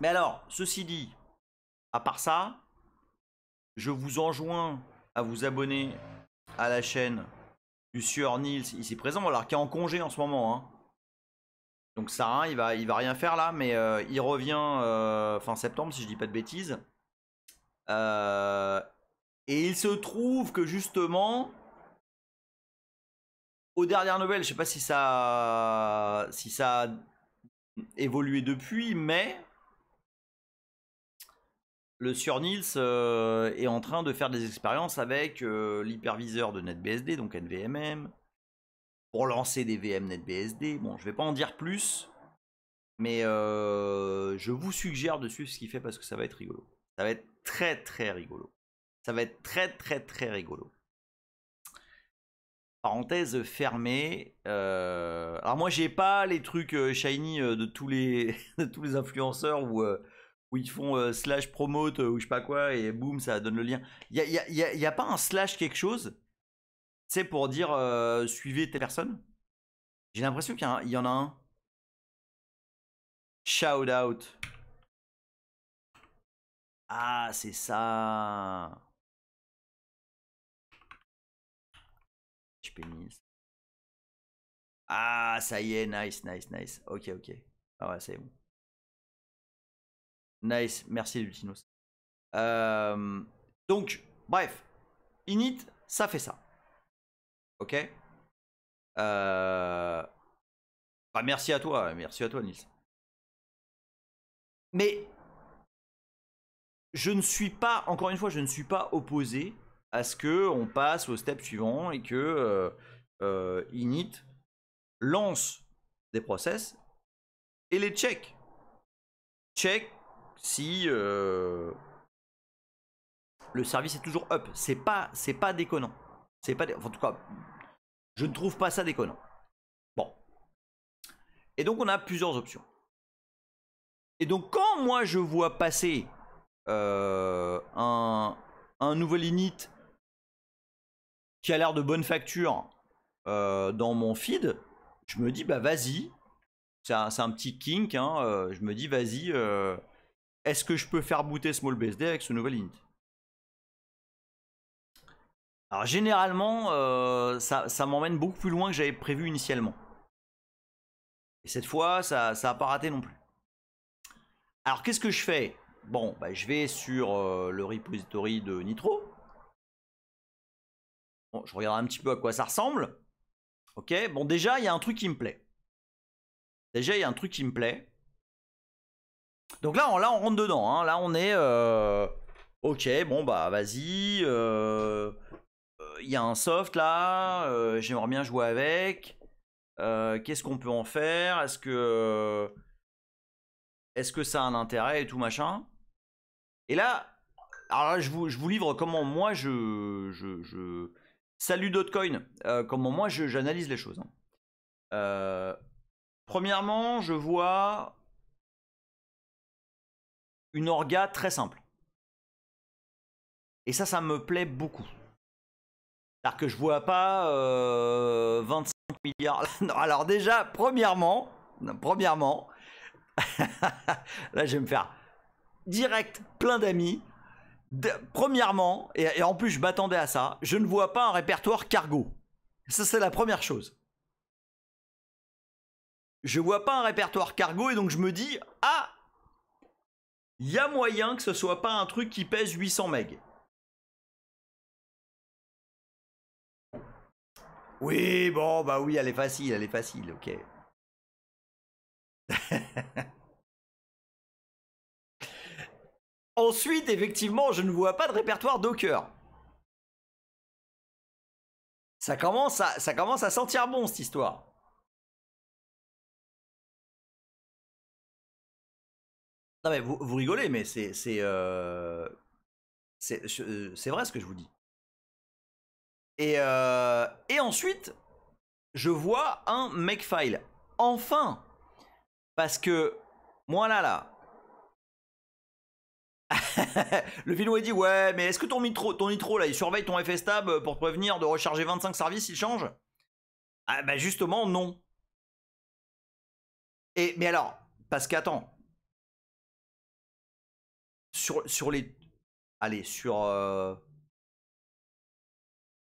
Mais alors, ceci dit, à part ça, je vous enjoins à vous abonner à la chaîne du sieur Nils ici présent, alors qui est en congé en ce moment. Hein. Donc ça, hein, il va rien faire là, mais il revient fin septembre si je dis pas de bêtises. Et il se trouve que justement, aux dernières nouvelles, je sais pas si ça a évolué depuis, mais le sieur Nils est en train de faire des expériences avec l'hyperviseur de NetBSD, donc NVMe, pour lancer des VM NetBSD. Bon, je vais pas en dire plus, mais je vous suggère de suivre ce qu'il fait parce que ça va être rigolo. Ça va être très très rigolo. Ça va être très très très rigolo. Parenthèse fermée. Alors moi j'ai pas les trucs shiny de tous les de tous les influenceurs où ils font slash promote ou je sais pas quoi et boum ça donne le lien. Y a pas un slash quelque chose, tu sais pour dire suivez telle personne. J'ai l'impression qu'il y en a un. Shout out. Ah c'est ça. Je pénis. Ah ça y est, nice nice nice. Ok ok. Ah ouais c'est bon. Nice, merci Lutinos. Donc, bref, init, ça fait ça. Ok bah, merci à toi Nils. Mais je ne suis pas, encore une fois, je ne suis pas opposé à ce que on passe au step suivant et que init lance des process et les check. Check si le service est toujours up. C'est pas déconnant. C'est pas, en tout cas, je ne trouve pas ça déconnant. Bon. Et donc on a plusieurs options. Et donc quand moi je vois passer un nouvel init qui a l'air de bonne facture dans mon feed, je me dis bah vas-y. C'est un petit kink, hein, je me dis vas-y, est-ce que je peux faire booter SmallBSD avec ce nouvel init? Alors généralement, ça m'emmène beaucoup plus loin que j'avais prévu initialement. Et cette fois, ça n'a pas raté non plus. Alors qu'est-ce que je fais? Bon, bah, je vais sur le repository de Nitro. Bon, je regarde un petit peu à quoi ça ressemble. Ok, bon déjà, il y a un truc qui me plaît. Donc là, on rentre dedans. Hein. Là, on est... ok, bon, bah vas-y. Il y a un soft là. J'aimerais bien jouer avec. Qu'est-ce qu'on peut en faire? Est-ce que ça a un intérêt et tout machin? Et là, alors là, je vous livre comment moi Salut Dotcoin, comment moi j'analyse les choses. Hein. Premièrement, je vois une orga très simple. Et ça me plaît beaucoup. C'est-à-dire que je vois pas 25 milliards. Non, alors déjà, premièrement, là je vais me faire direct plein d'amis. Premièrement, et en plus je m'attendais à ça, je ne vois pas un répertoire cargo. Ça c'est la première chose. Je vois pas un répertoire cargo et donc je me dis, ah, il y a moyen que ce soit pas un truc qui pèse 800 MB. Oui, bon, bah oui, elle est facile, ok. Ensuite, effectivement, je ne vois pas de répertoire Docker. Ça commence à sentir bon cette histoire. Non mais vous rigolez, mais c'est vrai ce que je vous dis. Et ensuite, je vois un makefile. Enfin, parce que moi là. Le vidéo il dit ouais, mais est-ce que ton nitro là, il surveille ton FSTab pour te prévenir de recharger 25 services, il change? Ah bah justement non. Mais alors, parce qu'attends, sur les, allez sur,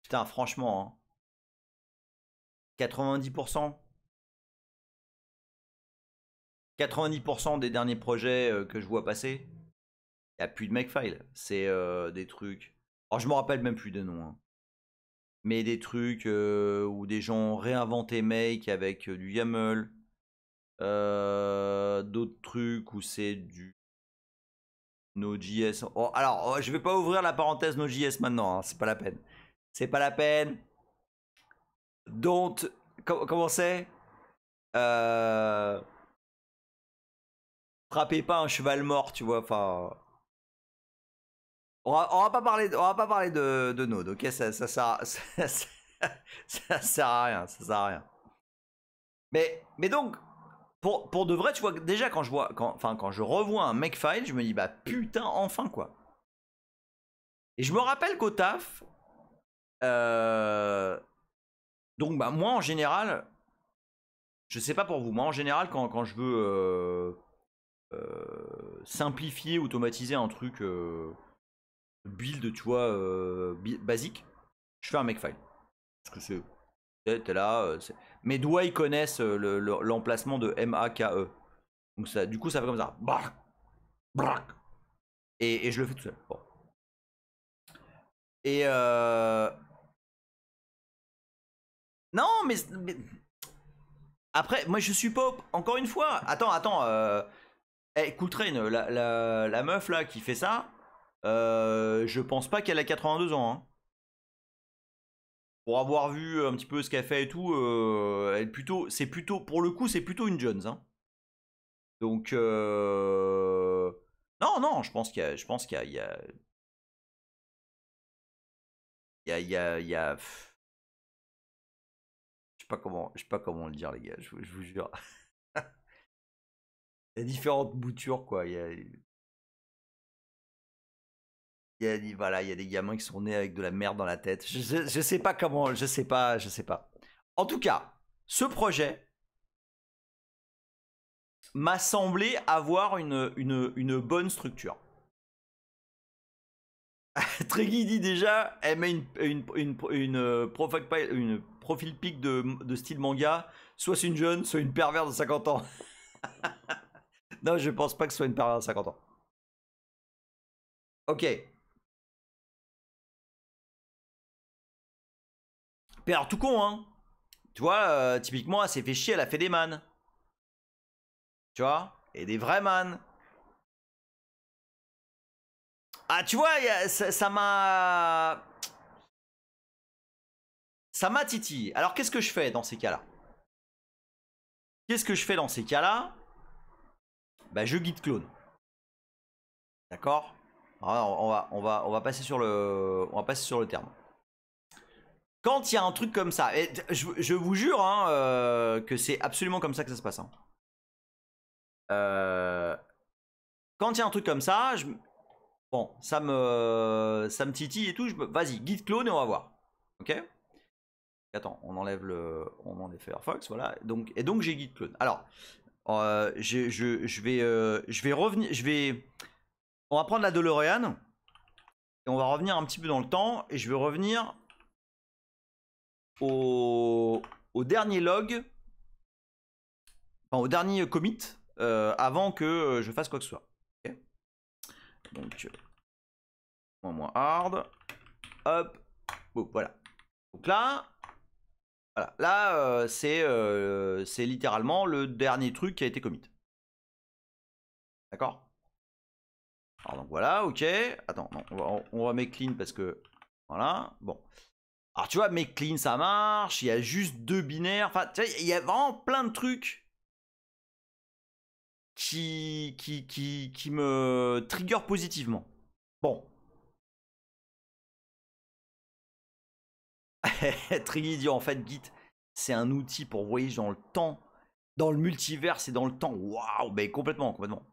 putain franchement, hein, 90%, 90% des derniers projets que je vois passer, il n'y a plus de makefile. C'est des trucs. Alors je me rappelle même plus des noms. Hein. Mais des trucs où des gens ont réinventé Make avec du YAML. D'autres trucs où c'est du Node.js. Oh, alors, je vais pas ouvrir la parenthèse Node.js maintenant. Hein, c'est pas la peine. C'est pas la peine. Don't. Comment c'est Frappez pas un cheval mort, tu vois. Enfin. On va pas parler de Node, ok, ça sert ça sert à rien, ça sert à rien. Mais donc, pour de vrai, tu vois, déjà quand je revois un makefile, je me dis bah putain, enfin quoi. Et je me rappelle qu'au taf, donc bah moi en général, je sais pas pour vous, moi en général quand je veux simplifier, automatiser un truc build, tu vois, basique, je fais un makefile. Parce que t'es là, mes doigts ils connaissent l'emplacement de MAKE. Donc ça, du coup ça fait comme ça. Et je le fais tout seul. Bon. Et non mais après moi je suis pas encore une fois. Attends. Hey, Cool Train, la meuf là qui fait ça, je pense pas qu'elle a 82 ans. Hein. Pour avoir vu un petit peu ce qu'elle fait et tout, c'est plutôt, pour le coup, c'est plutôt une Jones. Hein. Donc, non, je pense qu'il y a, je sais pas comment le dire les gars, je vous jure. Il y a différentes boutures quoi. Voilà, il y a des gamins qui sont nés avec de la merde dans la tête. Je sais pas comment, je sais pas. En tout cas, ce projet m'a semblé avoir une bonne structure. Treggy dit déjà, elle met une profil pic de style manga, soit c'est une jeune, soit une pervers de 50 ans. Non, je pense pas que ce soit une pervers de 50 ans. Ok. Mais alors tout con, hein. Tu vois, typiquement, elle s'est fait chier, elle a fait des man. Tu vois. Et des vrais man. Ah, tu vois, ça m'a... Ça m'a titillé. Alors, qu'est-ce que je fais dans ces cas-là? Qu'est-ce que je fais dans ces cas-là? Bah, je git clone. D'accord. On va passer sur le terme. Quand il y a un truc comme ça, et je vous jure hein, que c'est absolument comme ça que ça se passe. Hein. Quand il y a un truc comme ça, bon, ça me titille et tout. Vas-y, git clone et on va voir. Ok. Attends, on enlève Firefox, voilà. Donc j'ai git clone. Alors, je vais revenir, on va prendre la DeLorean et on va revenir un petit peu dans le temps et je vais revenir au dernier log, enfin au dernier commit avant que je fasse quoi que ce soit. Okay. Donc, moins hard, hop, bon, voilà. Donc là, voilà. Là c'est littéralement le dernier truc qui a été commit. D'accord. Alors donc voilà, ok. Attends, non, on va make clean parce que voilà, bon. Alors tu vois, make clean ça marche, il y a juste 2 binaires, enfin tu vois, il y a vraiment plein de trucs qui me trigger positivement. Bon. Triggy dit en fait Git, c'est un outil pour voyager dans le temps, dans le multivers et dans le temps. Waouh, ben complètement, complètement.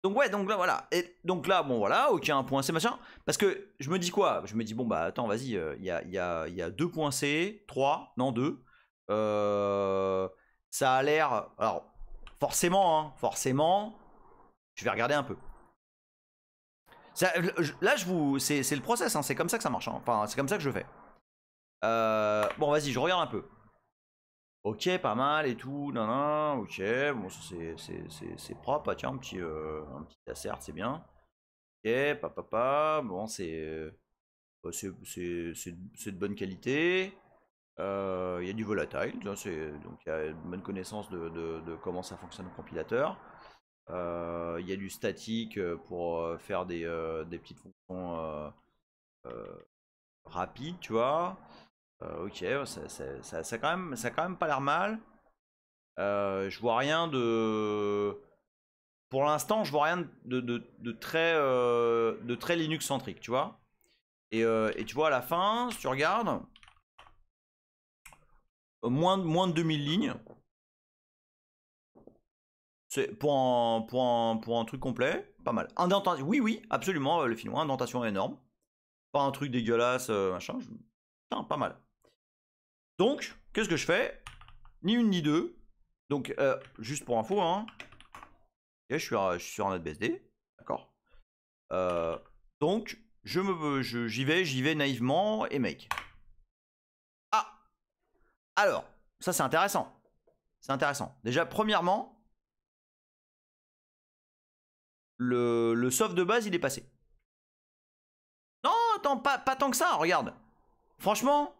Donc ouais, donc là voilà. Et donc là, bon voilà, ok, un point C machin. Parce que je me dis quoi? Je me dis bon bah attends, vas-y, il y a 2 points C, 3, non 2. Ça a l'air. Alors, forcément, hein, forcément, je vais regarder un peu. Ça, là, c'est le process, hein, c'est comme ça que ça marche. Hein. Enfin, c'est comme ça que je fais. Bon, vas-y, je regarde un peu. Ok, pas mal et tout, nan, nan, ok, bon, c'est propre, ah, tiens, un petit assert, c'est bien. Ok, papa, bon, bah, c'est de bonne qualité. Il y a du volatile, donc il y a une bonne connaissance de comment ça fonctionne le compilateur. Il y a du statique pour faire des petites fonctions rapides, tu vois. Ok, ça a quand même pas l'air mal. Je vois rien de. Pour l'instant, je vois rien de très Linux centrique, tu vois. Et tu vois, à la fin, si tu regardes, moins de 2000 lignes. C'est pour un truc complet, pas mal. Indentation, oui, oui, absolument, le film, indentation énorme. Pas un truc dégueulasse, machin. Putain, pas mal. Donc, qu'est-ce que je fais? Ni une ni deux. Donc, juste pour info, hein. Okay, je suis sur un NetBSD, d'accord. Donc, j'y vais naïvement et make. Ah, alors, ça c'est intéressant. C'est intéressant. Déjà, premièrement, le soft de base, il est passé. Non, attends, pas tant que ça, regarde. Franchement,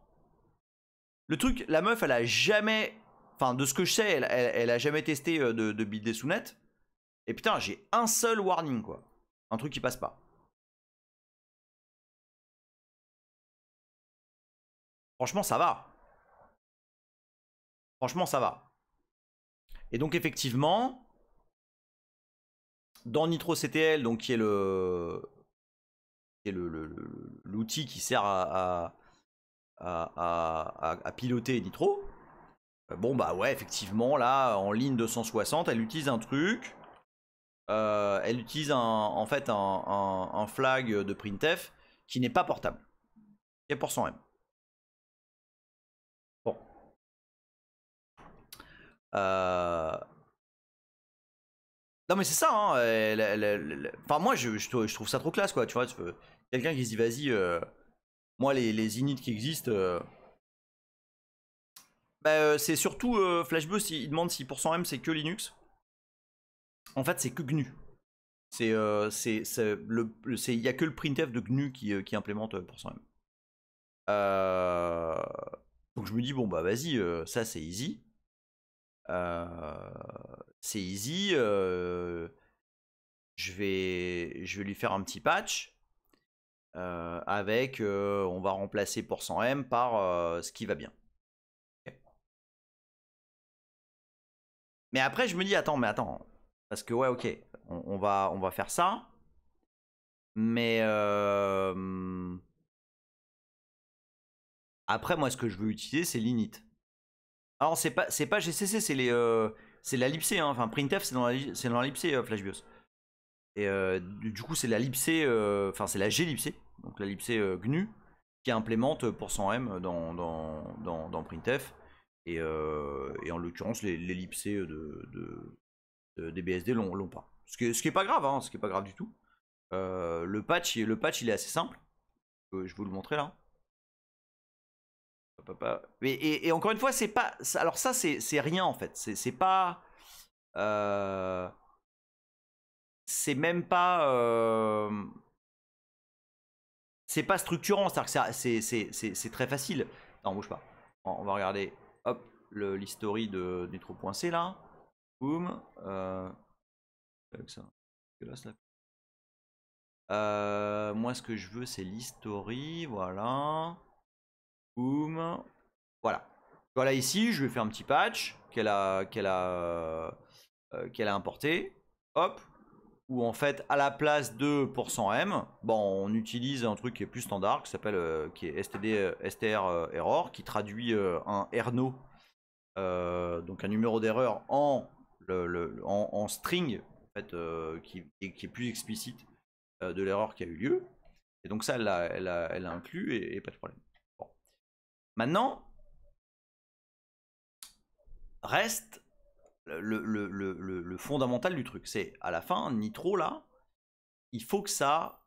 le truc, la meuf, elle a jamais. Enfin, de ce que je sais, elle a jamais testé de build des sous-net. Et putain, j'ai un seul warning, quoi. Un truc qui passe pas. Franchement, ça va. Franchement, ça va. Et donc, effectivement, dans NitroCTL, donc qui est l'outil qui sert à piloter Nitro, bon, bah ouais, effectivement, là, en ligne 260, elle utilise un truc. Elle utilise en fait un flag de printf qui n'est pas portable. Qui est pour 100 M. Bon. Non mais c'est ça, hein. Enfin moi je trouve ça trop classe quoi. Tu vois, quelqu'un qui se dit vas-y, moi les inits qui existent, bah, c'est surtout Flashbus. Il demande si pour 100 M c'est que Linux. En fait c'est que GNU. Il y a que le printf de GNU qui implémente pour 100 M. Donc je me dis bon bah vas-y, ça c'est easy. C'est easy. Je vais lui faire un petit patch avec on va remplacer pour 100M par ce qui va bien. Okay. Mais après je me dis attends parce que ouais ok on va faire ça mais après moi ce que je veux utiliser c'est l'init. Alors c'est pas GCC, c'est la libc, hein. Enfin printf c'est dans la libc FlashBIOS. Et du coup c'est la libc, enfin c'est la glibc, donc la libc GNU qui implémente pour 100M dans printf. Et en l'occurrence les libc des BSD l'ont pas. Ce qui est pas grave, hein, ce qui est pas grave du tout. Le patch il est assez simple. Je vais vous le montrer là. Et encore une fois, c'est pas. Alors, ça, c'est rien en fait. C'est pas. C'est même pas. C'est pas structurant. C'est-à-dire que c'est très facile. Non, bouge pas. On va regarder. Hop, l'history de Nitro.c là. Boum. Avec ça. Moi, ce que je veux, c'est l'history. Voilà. Boom. Voilà. Voilà, ici, je vais faire un petit patch qu'elle a importé. Hop. Où en fait, à la place de %m, bon, on utilise un truc qui est plus standard, qui s'appelle qui est str error, qui traduit un erno, donc un numéro d'erreur en string, en fait, qui est plus explicite de l'erreur qui a eu lieu. Et donc ça, elle l'a inclus et pas de problème. Bon. Maintenant, reste le fondamental du truc. C'est à la fin, Nitro, là, il faut que ça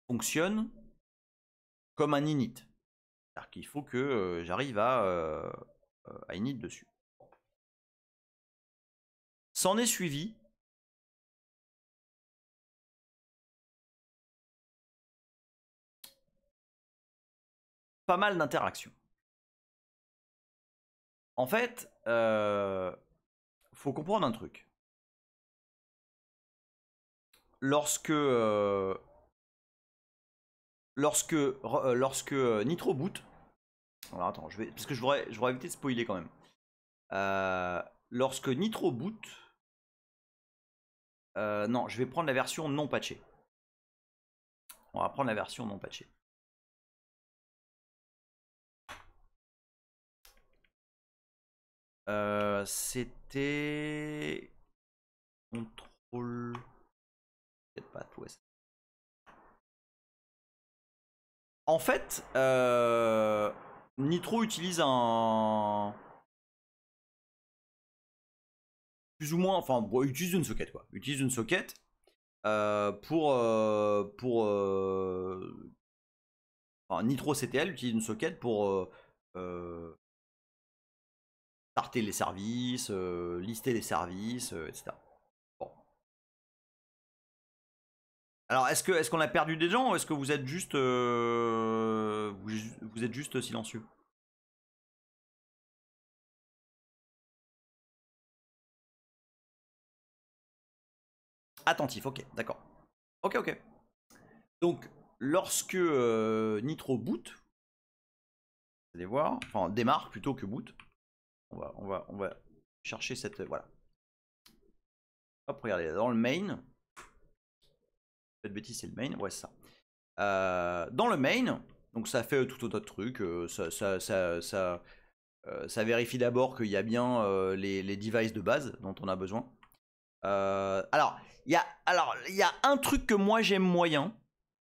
fonctionne comme un init. C'est-à-dire qu'il faut que j'arrive à init dessus. S'en est suivi pas mal d'interactions. En fait, faut comprendre un truc. Lorsque Nitro boot, alors attends, parce que je voudrais éviter de spoiler quand même. Lorsque Nitro boot, non, je vais prendre la version non patchée. On va prendre la version non patchée. C'était contrôle. Peut-être pas tout. En fait, Nitro utilise un plus ou moins, enfin, bon, utilise une socket quoi. Utilise une socket pour enfin, Nitro CTL utilise une socket pour starter les services, lister les services, etc. Bon. Alors, est-ce qu'on a perdu des gens ou est-ce que vous êtes juste vous êtes juste silencieux? Attentif, ok, d'accord. Ok, ok. Donc, lorsque Nitro boot, vous allez voir, enfin démarre plutôt que boot. On va chercher cette, voilà. Hop, regardez, dans le main. Cette bêtise, c'est le main, ouais, c'est ça. Dans le main, donc ça fait tout autre truc. Ça vérifie d'abord qu'il y a bien les devices de base dont on a besoin. Alors, il y a un truc que moi j'aime moyen,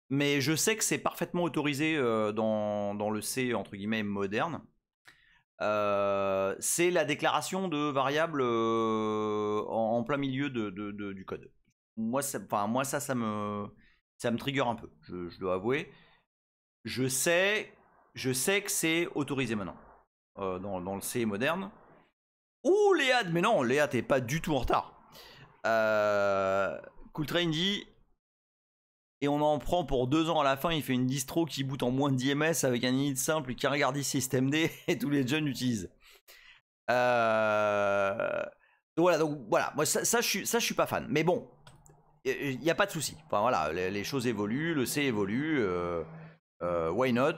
mais je sais que c'est parfaitement autorisé dans le C entre guillemets moderne. C'est la déclaration de variables en plein milieu du code. Moi, ça me trigger un peu, je dois avouer. Je sais que c'est autorisé maintenant dans le C moderne. Ouh, Léa, mais non, Léa, t'es pas du tout en retard. Cooltrain dit et on en prend pour 2 ans à la fin. Il fait une distro qui boot en moins de 10 ms avec un init simple qui regarde ici systemd et tous les jeunes utilisent. Donc voilà, moi ça je suis pas fan. Mais bon, il n'y a pas de souci. Enfin voilà, les choses évoluent, le C évolue. Why not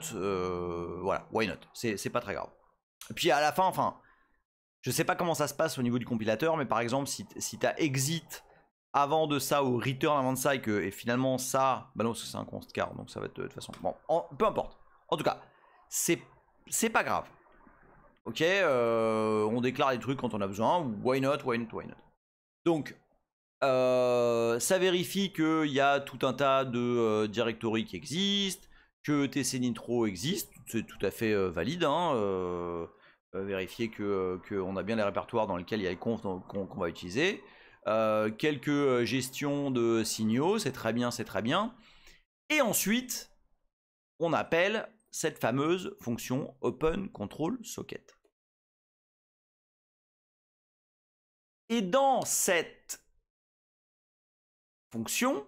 voilà, why not. C'est pas très grave. Et puis à la fin, enfin, je sais pas comment ça se passe au niveau du compilateur, mais par exemple, si tu as exit avant de ça ou return avant de ça et finalement ça, bah non, parce que c'est un const car, donc ça va être de toute façon. Bon, peu importe. En tout cas, c'est pas grave. Ok, on déclare les trucs quand on a besoin. Why not, why not, why not. Donc, ça vérifie qu'il y a tout un tas de directories qui existent, que TC Nitro existe, c'est tout à fait valide. Hein, vérifier qu'on a bien les répertoires dans lesquels il y a les confs qu'on va utiliser. Quelques gestions de signaux, c'est très bien, c'est très bien. Et ensuite, on appelle cette fameuse fonction Open Control Socket. Et dans cette fonction,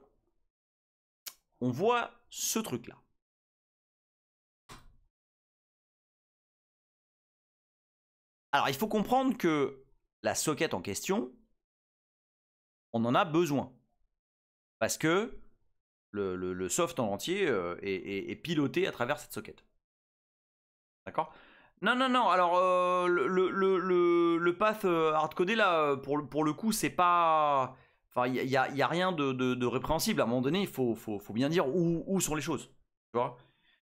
on voit ce truc-là. Alors, il faut comprendre que la socket en question, on en a besoin. Parce que le soft en entier est piloté à travers cette socket. D'accord? Non, non, non. Alors, le path hardcodé, là, pour le coup, c'est pas... Enfin, il y a rien de répréhensible. À un moment donné, il faut bien dire où sont les choses. Tu vois?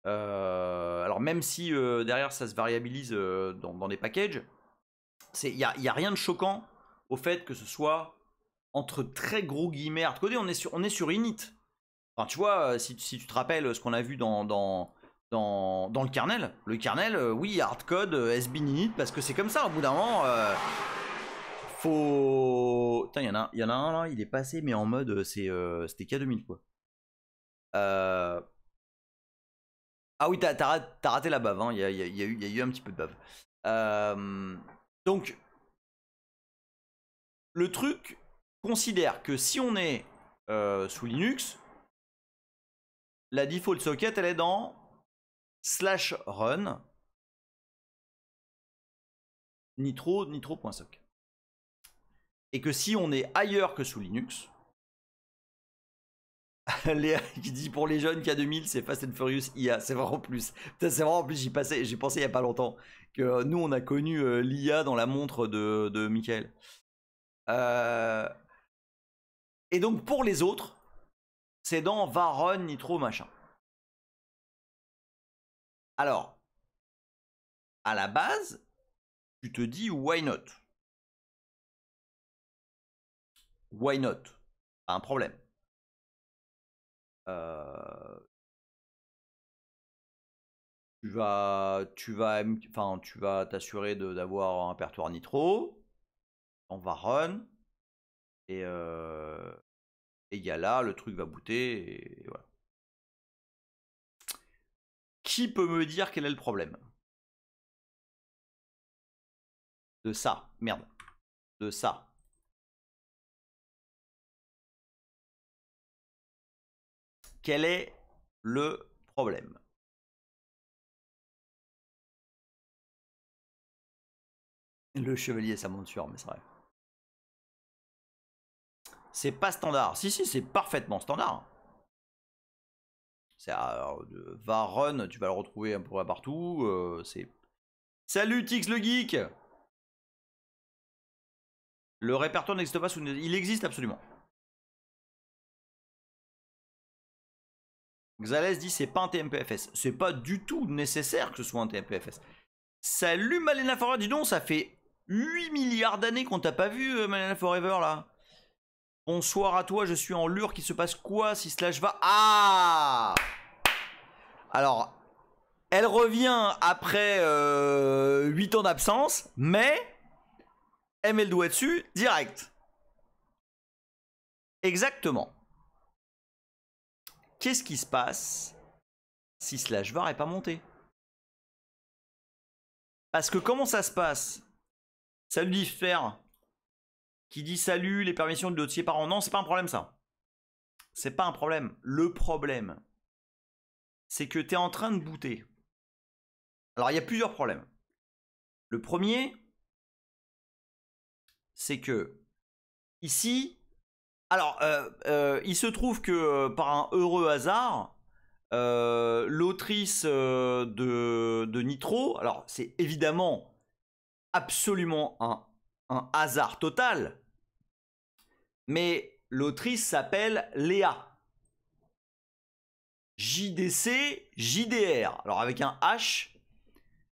Alors, même si derrière, ça se variabilise dans des packages, il y a rien de choquant au fait que ce soit entre très gros guillemets hardcodé. On est sur init. Enfin, tu vois, si tu te rappelles ce qu'on a vu dans le kernel. Le kernel, oui, hardcode, has been init, parce que c'est comme ça, au bout d'un moment, faut... Putain, il y en a un là, il est passé, mais en mode, c'était K2000, quoi. Ah oui, t'as raté la bave, hein. Il y a eu un petit peu de bave. Donc, le truc considère que si on est sous Linux, la default socket, elle est dans /run nitro.soc. Et que si on est ailleurs que sous Linux, Léa qui dit pour les jeunes K2000 c'est Fast and Furious IA, c'est vraiment plus. C'est vraiment plus, j'ai pensé il y a pas longtemps que nous on a connu l'IA dans la montre de Michael. Et donc pour les autres, c'est dans va run nitro machin. Alors, à la base, tu te dis why not? Why not? Pas un problème. Tu vas t'assurer d'avoir un répertoire nitro. On va run. Et il y a là, le truc va booter. Et voilà. Qui peut me dire quel est le problème de ça? Merde. De ça. Quel est le problème? Le chevalier, sa monture, mais c'est vrai. C'est pas standard. Si, c'est parfaitement standard. C'est va run, tu vas le retrouver un peu partout. C'est. Salut Tix le geek. Le répertoire n'existe pas sous. Il existe absolument. Xalès dit c'est pas un TMPFS. C'est pas du tout nécessaire que ce soit un TMPFS. Salut Malena Forever, dis donc, ça fait 8 milliards d'années qu'on t'a pas vu, Malena Forever, là. Bonsoir à toi, je suis en lure, qu'il se passe quoi si Slash va... Ah! Alors, elle revient après 8 ans d'absence, mais elle met le doigt dessus, direct. Exactement. Qu'est-ce qui se passe si Slash var est pas monté? Parce que comment ça se passe? Salut Difffer qui dit salut, les permissions de dossier par an. Non, c'est pas un problème ça. C'est pas un problème. Le problème, c'est que tu es en train de booter. Alors, il y a plusieurs problèmes. Le premier, c'est que ici, alors, il se trouve que par un heureux hasard, l'autrice de Nitro, alors c'est évidemment absolument un hasard total, mais l'autrice s'appelle Léa. JDC, JDR. Alors avec un H,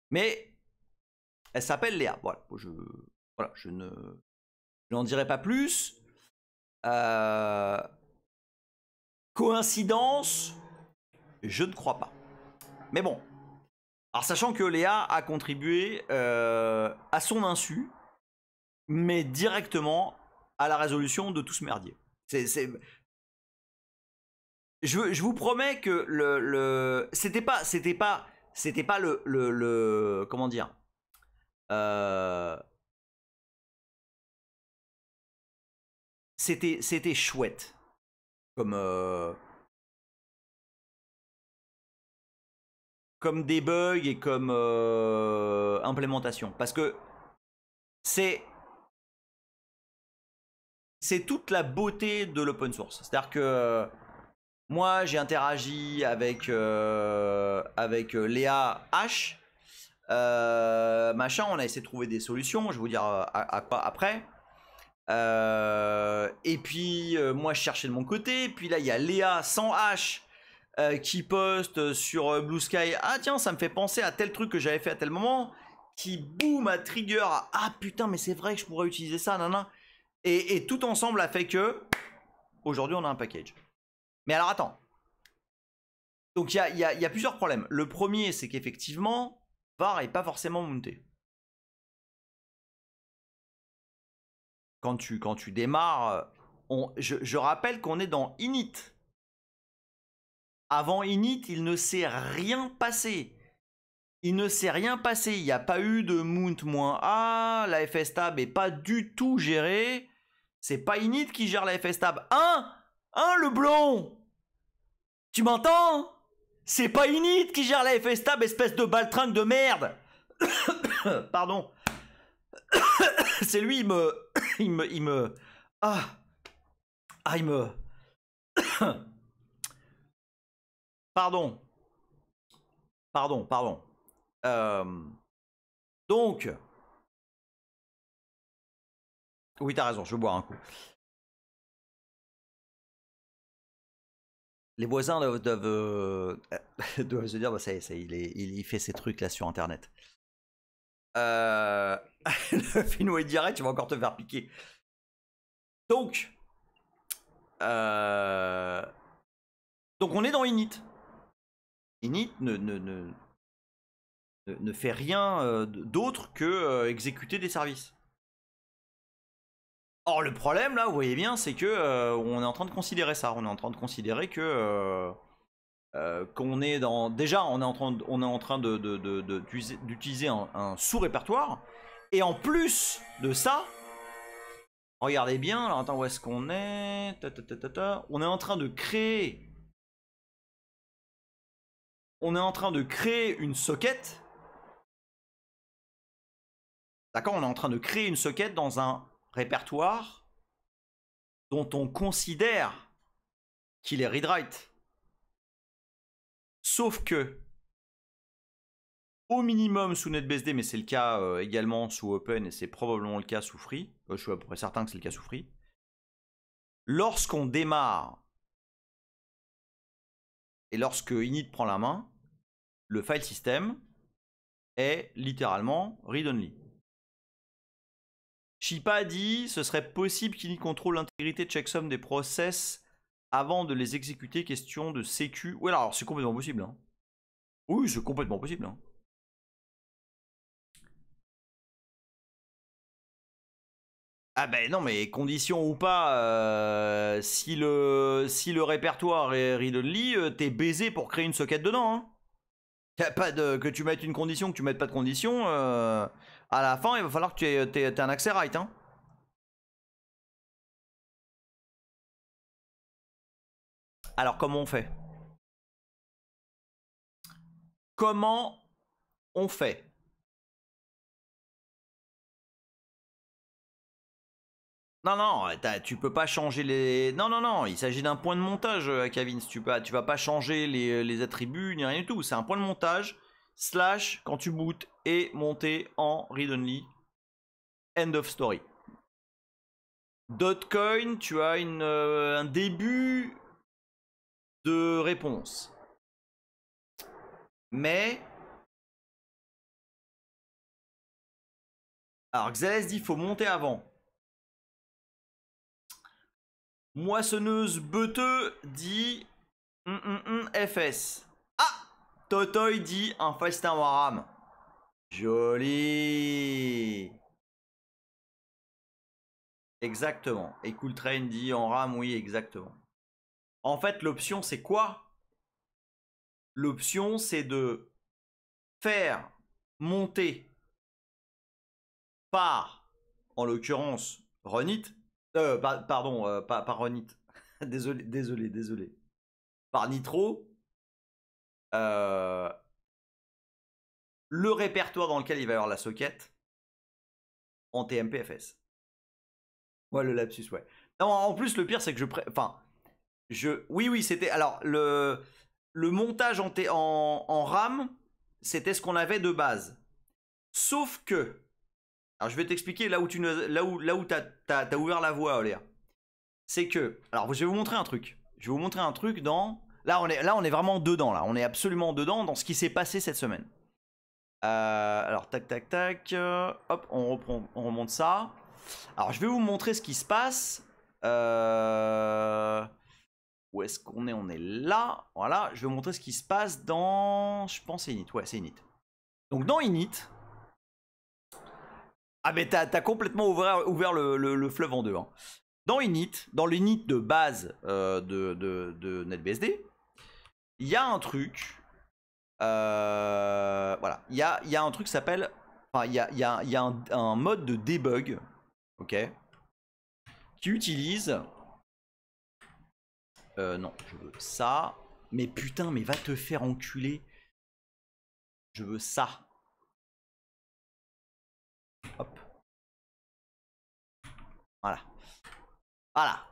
mais elle s'appelle Léa. Voilà, je n'en dirai pas plus. Coïncidence? Je ne crois pas. Mais bon. Alors sachant que Léa a contribué à son insu, mais directement à la résolution de tout ce merdier. Je vous promets que c'était pas le comment dire, c'était chouette comme debug et comme implémentation, parce que c'est toute la beauté de l'open source. C'est-à-dire que Moi, j'ai interagi avec, Léa H. Machin, on a essayé de trouver des solutions. Je vais vous dire à quoi après. Et puis, moi, je cherchais de mon côté. Puis là, il y a Léa sans H qui poste sur Blue Sky. Ah, tiens, ça me fait penser à tel truc que j'avais fait à tel moment. Qui, boum, a trigger. Ah, putain, mais c'est vrai que je pourrais utiliser ça. Nanana. Et tout ensemble a fait que aujourd'hui, on a un package. Mais alors, attends. Donc, il y a plusieurs problèmes. Le premier, c'est qu'effectivement, VAR n'est pas forcément monté. Quand tu démarres, je rappelle qu'on est dans init. Avant init, il ne s'est rien passé. Il ne s'est rien passé. Il n'y a pas eu de mount -a. La FSTab n'est pas du tout gérée. C'est pas init qui gère la FSTab. Le blond. Tu m'entends? C'est pas init qui gère la FSTab, espèce de baltringue de merde. Pardon. C'est lui, il me... il me... Pardon. Donc... Oui, t'as raison, je vais boire un coup. Les voisins doivent se dire, bah, ça y est, il fait ses trucs là sur Internet. Le Fino est direct, tu vas encore te faire piquer. Donc on est dans init. Init ne fait rien d'autre que exécuter des services. Or le problème là, vous voyez bien, c'est que on est en train de considérer ça. On est en train de considérer que qu'on est dans... Déjà, on est en train d'utiliser un sous-répertoire. Et en plus de ça, regardez bien, alors attends, où est-ce qu'on est, on est en train de créer... On est en train de créer une socket. D'accord, on est en train de créer une socket dans un répertoire dont on considère qu'il est read-write. Sauf que, au minimum sous NetBSD, mais c'est le cas également sous Open et c'est probablement le cas sous Free, je suis à peu près certain que c'est le cas sous Free, lorsqu'on démarre et lorsque init prend la main, le file system est littéralement read-only. Shipa a dit ce serait possible qu'init contrôle l'intégrité de checksum des process avant de les exécuter, question de sécu. Oui, alors c'est complètement possible. Hein. Oui, c'est complètement possible. Hein. Ah ben non, mais condition ou pas, si le répertoire est read-only, t'es baisé pour créer une socket dedans. Hein. Y'a pas de... Que tu mettes une condition, que tu mettes pas de condition, à la fin, il va falloir que tu aies un accès write. Hein. Alors, comment on fait? Comment on fait? Non, non, tu peux pas changer les... Non, il s'agit d'un point de montage, Kevin. Tu vas pas changer les attributs, ni rien du tout. C'est un point de montage, slash, quand tu boot, et monter en read-only. End of story. Dotcoin, tu as un début de réponse. Mais... Alors, Xales dit faut monter avant. Moissonneuse Beuteux dit FS. Ah, Totoy dit un Fastin Waram. Joli. Exactement. Et Cool Train dit en RAM, oui, exactement. En fait, l'option, c'est quoi? L'option, c'est de faire monter par, en l'occurrence, Runit. Pardon, pas Runit. désolé. Par Nitro. Le répertoire dans lequel il va y avoir la socket en TMPFS. Ouais, le lapsus, ouais. Non, en plus, le pire, c'est que enfin, Oui, c'était. Alors, le montage en RAM, c'était ce qu'on avait de base. Sauf que. Alors, je vais t'expliquer là où t'as ouvert la voie, Oléa. C'est que. Alors, je vais vous montrer un truc. Je vais vous montrer un truc dans. Là, on est vraiment dedans, là. On est absolument dedans dans ce qui s'est passé cette semaine. Alors, tac, tac, tac. Hop, on remonte ça. Alors, je vais vous montrer ce qui se passe. Où est-ce qu'on est? On est là. Voilà, je vais vous montrer ce qui se passe dans... Je pense c'est Init. Ouais, c'est Init. Donc, dans Init... Ah, mais t'as complètement ouvert le fleuve en deux. Hein. Dans Init, dans l'init de base de NetBSD, il y a un truc... voilà, il y a un truc qui s'appelle... Enfin, il y a un mode de debug, ok, qui utilise... non, je veux ça. Mais putain, mais va te faire enculer. Je veux ça. Hop. Voilà. Voilà.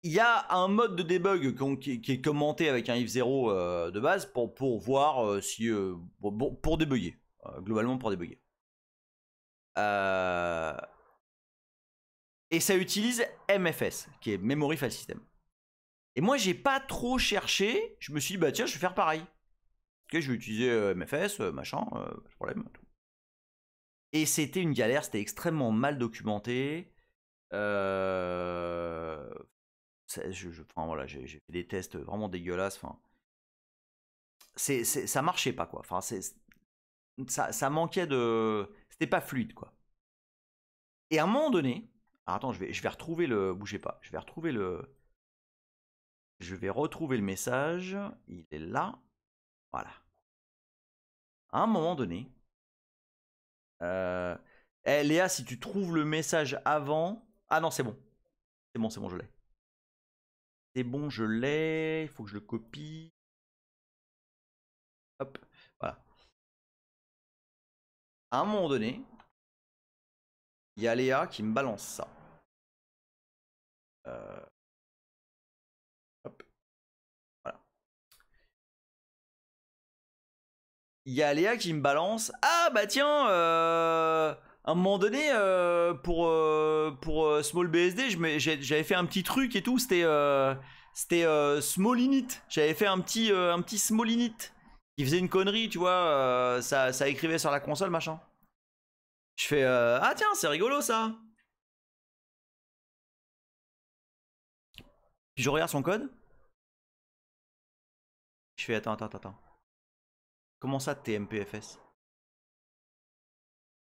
Il y a un mode de debug qui est commenté avec un if 0 de base pour voir si... pour débugger. Globalement pour débugger. Et ça utilise MFS, qui est Memory File System. Et moi, j'ai pas trop cherché. Je me suis dit, bah tiens, je vais faire pareil. Ok, je vais utiliser MFS, machin, pas de problème. Et c'était une galère, c'était extrêmement mal documenté. Enfin voilà, j'ai fait des tests vraiment dégueulasses. Enfin, ça marchait pas quoi. Enfin, ça manquait de, c'était pas fluide quoi. Et à un moment donné, alors attends, je vais retrouver le, bougez pas, je vais retrouver retrouver le message. Il est là, voilà. À un moment donné, Léa, si tu trouves le message avant, ah non, c'est bon, c'est bon, je l'ai. C'est bon, je l'ai. Il faut que je le copie. Hop, voilà. À un moment donné, il y a Léa qui me balance ça. Hop, voilà. Il y a Léa qui me balance. Ah bah tiens, à un moment donné, pour Small BSD, j'avais fait un petit truc et tout. C'était Small Init. J'avais fait un petit Small Init qui faisait une connerie, tu vois. Ça écrivait sur la console, machin. Je fais ah tiens, c'est rigolo ça. Puis je regarde son code. Je fais attends. Comment ça TMPFS?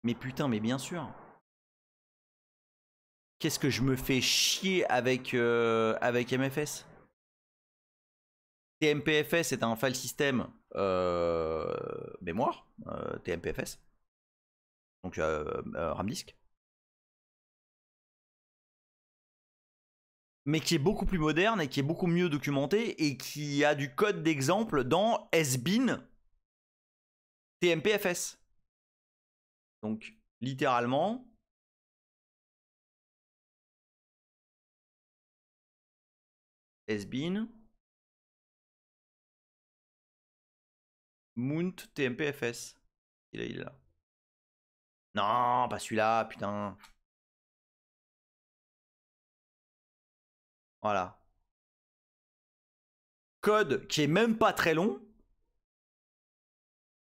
Mais putain, mais bien sûr. Qu'est-ce que je me fais chier avec MFS? TMPFS est un file system mémoire, TMPFS, donc RAM disk, mais qui est beaucoup plus moderne et qui est beaucoup mieux documenté et qui a du code d'exemple dans SBIN TMPFS. Donc littéralement, SBIN Mount TMPFS. Il est là. Non, pas celui-là, putain. Voilà. Code qui est même pas très long.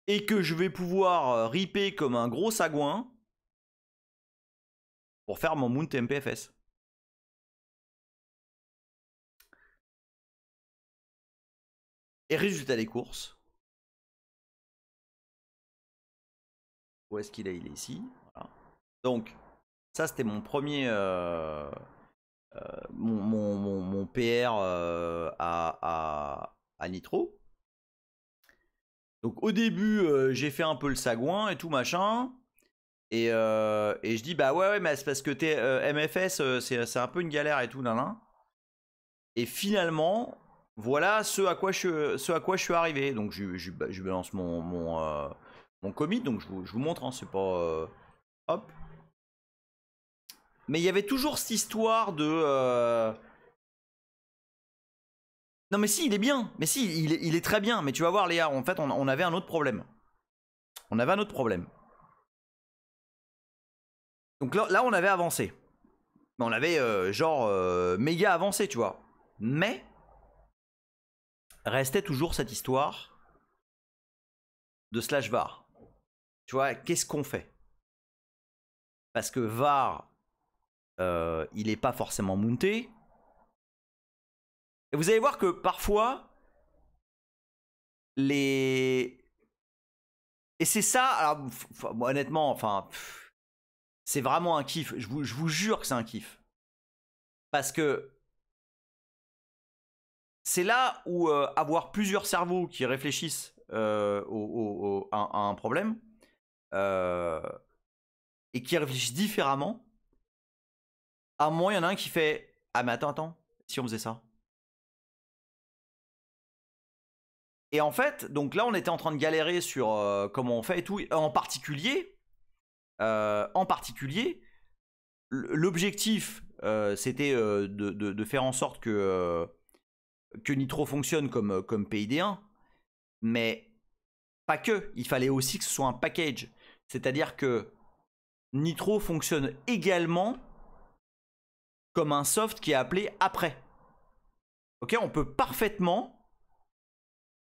Et que je vais pouvoir ripper comme un gros sagouin. Pour faire mon mount MPFS. Et résultat des courses. Où est-ce qu'il est? Il est ici. Voilà. Donc, ça c'était mon premier... mon PR à Nitro. Donc au début, j'ai fait un peu le sagouin et tout machin. Et je dis, bah ouais, mais c'est parce que MFS, c'est un peu une galère et tout, nan. Et finalement, voilà ce à quoi je suis arrivé. Donc je balance mon commit, donc je vous montre, hein, c'est pas... hop. Mais il y avait toujours cette histoire de... Non mais si, il est bien. Mais si, il est très bien. Mais tu vas voir Léa, en fait, on avait un autre problème. On avait un autre problème. Donc là on avait avancé. Mais on avait genre méga avancé, tu vois. Mais restait toujours cette histoire de slash var. Tu vois, qu'est-ce qu'on fait? Parce que var, il n'est pas forcément mounté. Et vous allez voir que parfois, les... Et c'est ça, alors honnêtement, enfin, c'est vraiment un kiff. Je vous jure que c'est un kiff. Parce que c'est là où avoir plusieurs cerveaux qui réfléchissent à un problème et qui réfléchissent différemment. À un moment, il y en a un qui fait « Ah mais attends, si on faisait ça ?» Et en fait, donc là, on était en train de galérer sur comment on fait et tout. En particulier, l'objectif, c'était de faire en sorte que Nitro fonctionne comme PID1. Mais pas que. Il fallait aussi que ce soit un package. C'est-à-dire que Nitro fonctionne également comme un soft qui est appelé après. Ok, on peut parfaitement...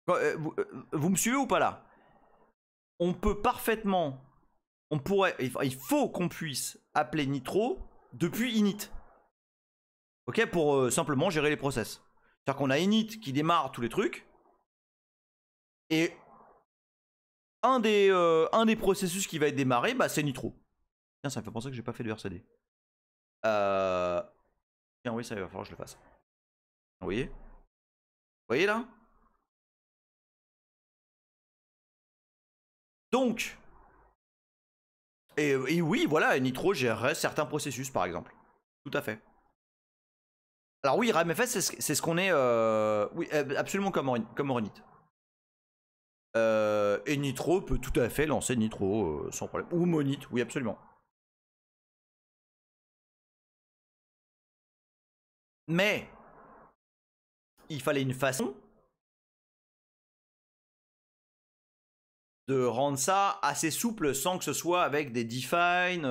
vous me suivez ou pas là? On peut parfaitement... il faut qu'on puisse appeler Nitro depuis init. Ok, pour simplement gérer les process. C'est-à-dire qu'on a init qui démarre tous les trucs. Et un des processus qui va être démarré, bah, c'est Nitro. Tiens, ça me fait penser que j'ai pas fait de RCD. Tiens, oui, ça va falloir que je le fasse. Vous voyez? Vous voyez là? Donc, et oui, voilà, Nitro gérerait certains processus, par exemple. Tout à fait. Alors oui, RAMFS, c'est ce qu'on est... oui, absolument comme Orenit. Et Nitro peut tout à fait lancer Nitro sans problème. Ou Monit, oui, absolument. Mais, il fallait une façon de rendre ça assez souple sans que ce soit avec des define,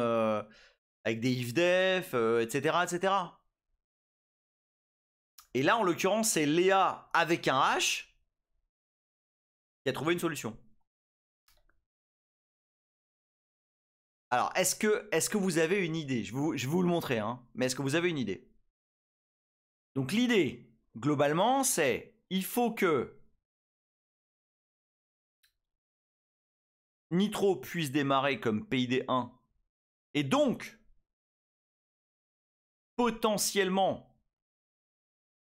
avec des ifdef, etc., etc. Et là, en l'occurrence, c'est Léa avec un H qui a trouvé une solution. Alors, est-ce que vous avez une idée? Je vais vous le montrer, hein, mais est-ce que vous avez une idée? Donc l'idée, globalement, c'est il faut que Nitro puisse démarrer comme PID1 et donc potentiellement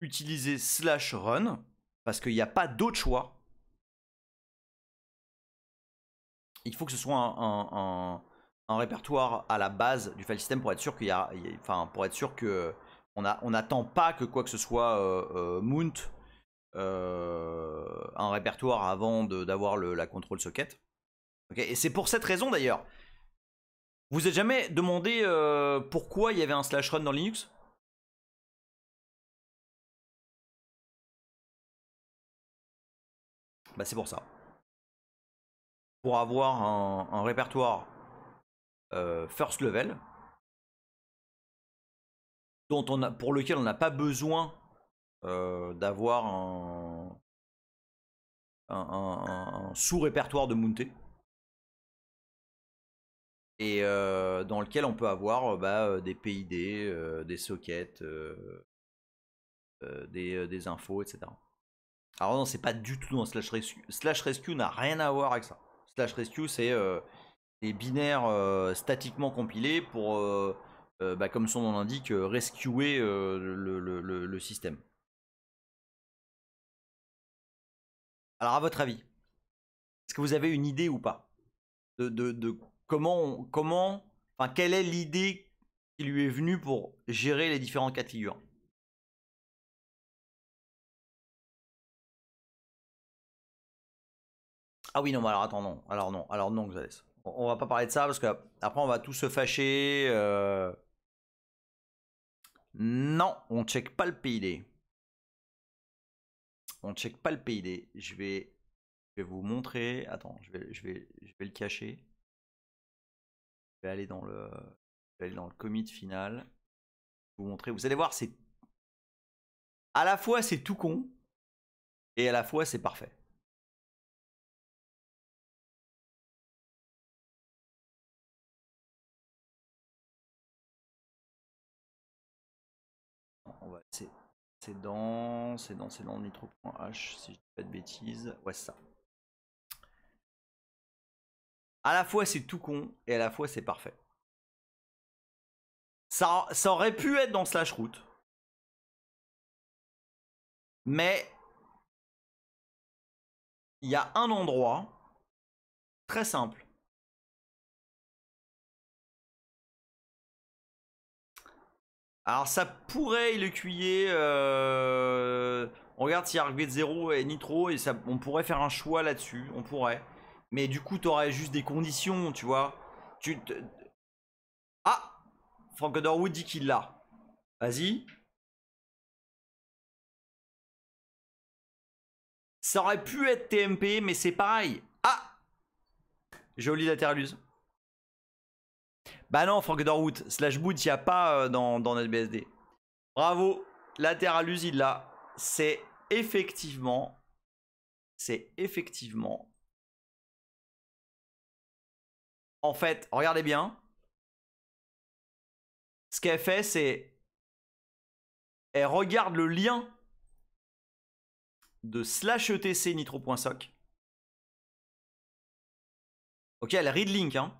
utiliser slash run parce qu'il n'y a pas d'autre choix. Il faut que ce soit un répertoire à la base du file system pour être sûr qu'il y a, enfin pour être sûr que on n'attend pas que quoi que ce soit mount un répertoire avant d'avoir la control socket. Okay, et c'est pour cette raison d'ailleurs. Vous êtes jamais demandé pourquoi il y avait un slash run dans Linux? Bah c'est pour ça. Pour avoir un répertoire first level pour lequel on n'a pas besoin d'avoir un sous-répertoire de mounté. Et dans lequel on peut avoir des PID, des sockets, des infos, etc. Alors non, c'est pas du tout dans Slash Rescue. Slash Rescue n'a rien à voir avec ça. Slash Rescue, c'est des binaires statiquement compilés pour, comme son nom l'indique, rescuer le système. Alors à votre avis, est-ce que vous avez une idée ou pas de enfin, quelle est l'idée qui lui est venue pour gérer les différents cas de figure? Ah oui, non, mais alors attends, non. Alors non, Xalès. On va pas parler de ça parce que après on va tous se fâcher. Non, on check pas le PID. On check pas le PID. Je vais vous montrer. Attends, je vais le cacher. Je vais aller dans le commit final. Vous montrer. Vous allez voir, c'est à la fois c'est tout con et à la fois c'est parfait. C'est dans nitro.h si je dis pas de bêtises. Ouais, c'est ça. À la fois c'est tout con et à la fois c'est parfait. Ça aurait pu être dans slash root. Mais il y a un endroit très simple. Alors ça pourrait il le cuiller. On regarde si Arcbait 0 et Nitro et ça, on pourrait faire un choix là-dessus. On pourrait. Mais du coup, tu aurais juste des conditions, tu vois. Ah, Frank Underwood dit qu'il l'a. Vas-y. Ça aurait pu être TMP, mais c'est pareil. Ah, joli Lateralus. Bah non, Frank Underwood. Slash boot, il n'y a pas dans NetBSD. Bravo. Lateralus, il l'a. C'est effectivement. En fait, regardez bien. Ce qu'elle fait, c'est. Elle regarde le lien de slash etc nitro.soc. Ok, elle read link. Hein.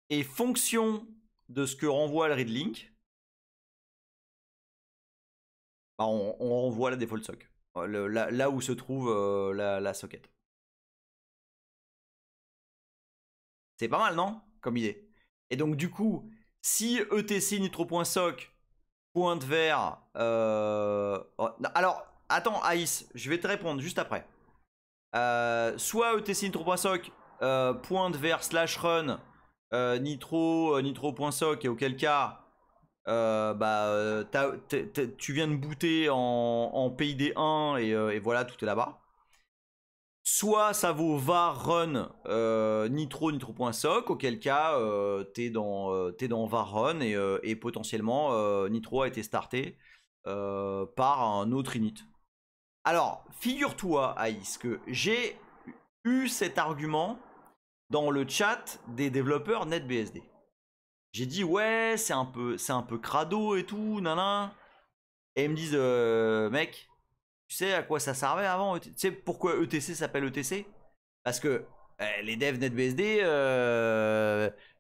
Et fonction de ce que renvoie le read link, bah on renvoie la default sock. Là où se trouve la socket. C'est pas mal, non? Comme idée. Et donc, du coup, si etc nitro.soc pointe vers. Alors, attends, Aïs, je vais te répondre juste après. Soit etc nitro.soc pointe vers slash run nitro.soc, et auquel cas tu viens de booter en PID1 et voilà, tout est là-bas. Soit ça vaut var run nitro.soc, auquel cas t'es dans var run et potentiellement nitro a été starté par un autre init. Alors, figure-toi, Aïs, que j'ai eu cet argument dans le chat des développeurs NetBSD. J'ai dit ouais, c'est un peu crado et tout, nanan. Et ils me disent mec, tu sais à quoi ça servait avant? Tu sais pourquoi ETC s'appelle ETC? Parce que les devs NetBSD,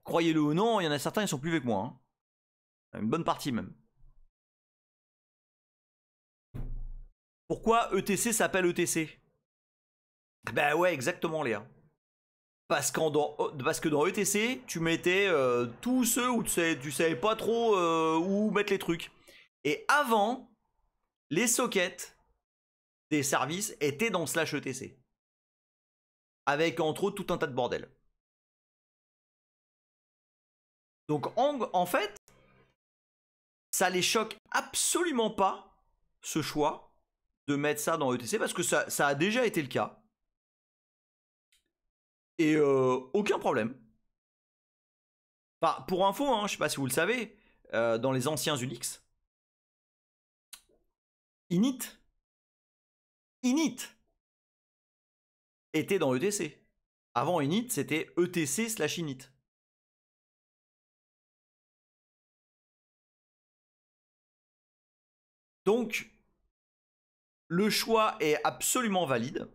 croyez-le ou non, il y en a certains, ils sont plus avec moi. Hein. Une bonne partie même. Pourquoi ETC s'appelle ETC? Ben ouais, exactement, Léa. Parce que dans ETC, tu mettais tous ceux où tu savais pas trop où mettre les trucs. Et avant, les sockets des services étaient dans slash ETC. Avec entre autres tout un tas de bordel. Donc en fait, ça les choque absolument pas, ce choix de mettre ça dans ETC, parce que ça a déjà été le cas. Et aucun problème. Enfin, pour info, hein, je sais pas si vous le savez, dans les anciens Unix, init était dans ETC. Avant init, c'était etc/init. Donc, le choix est absolument valide.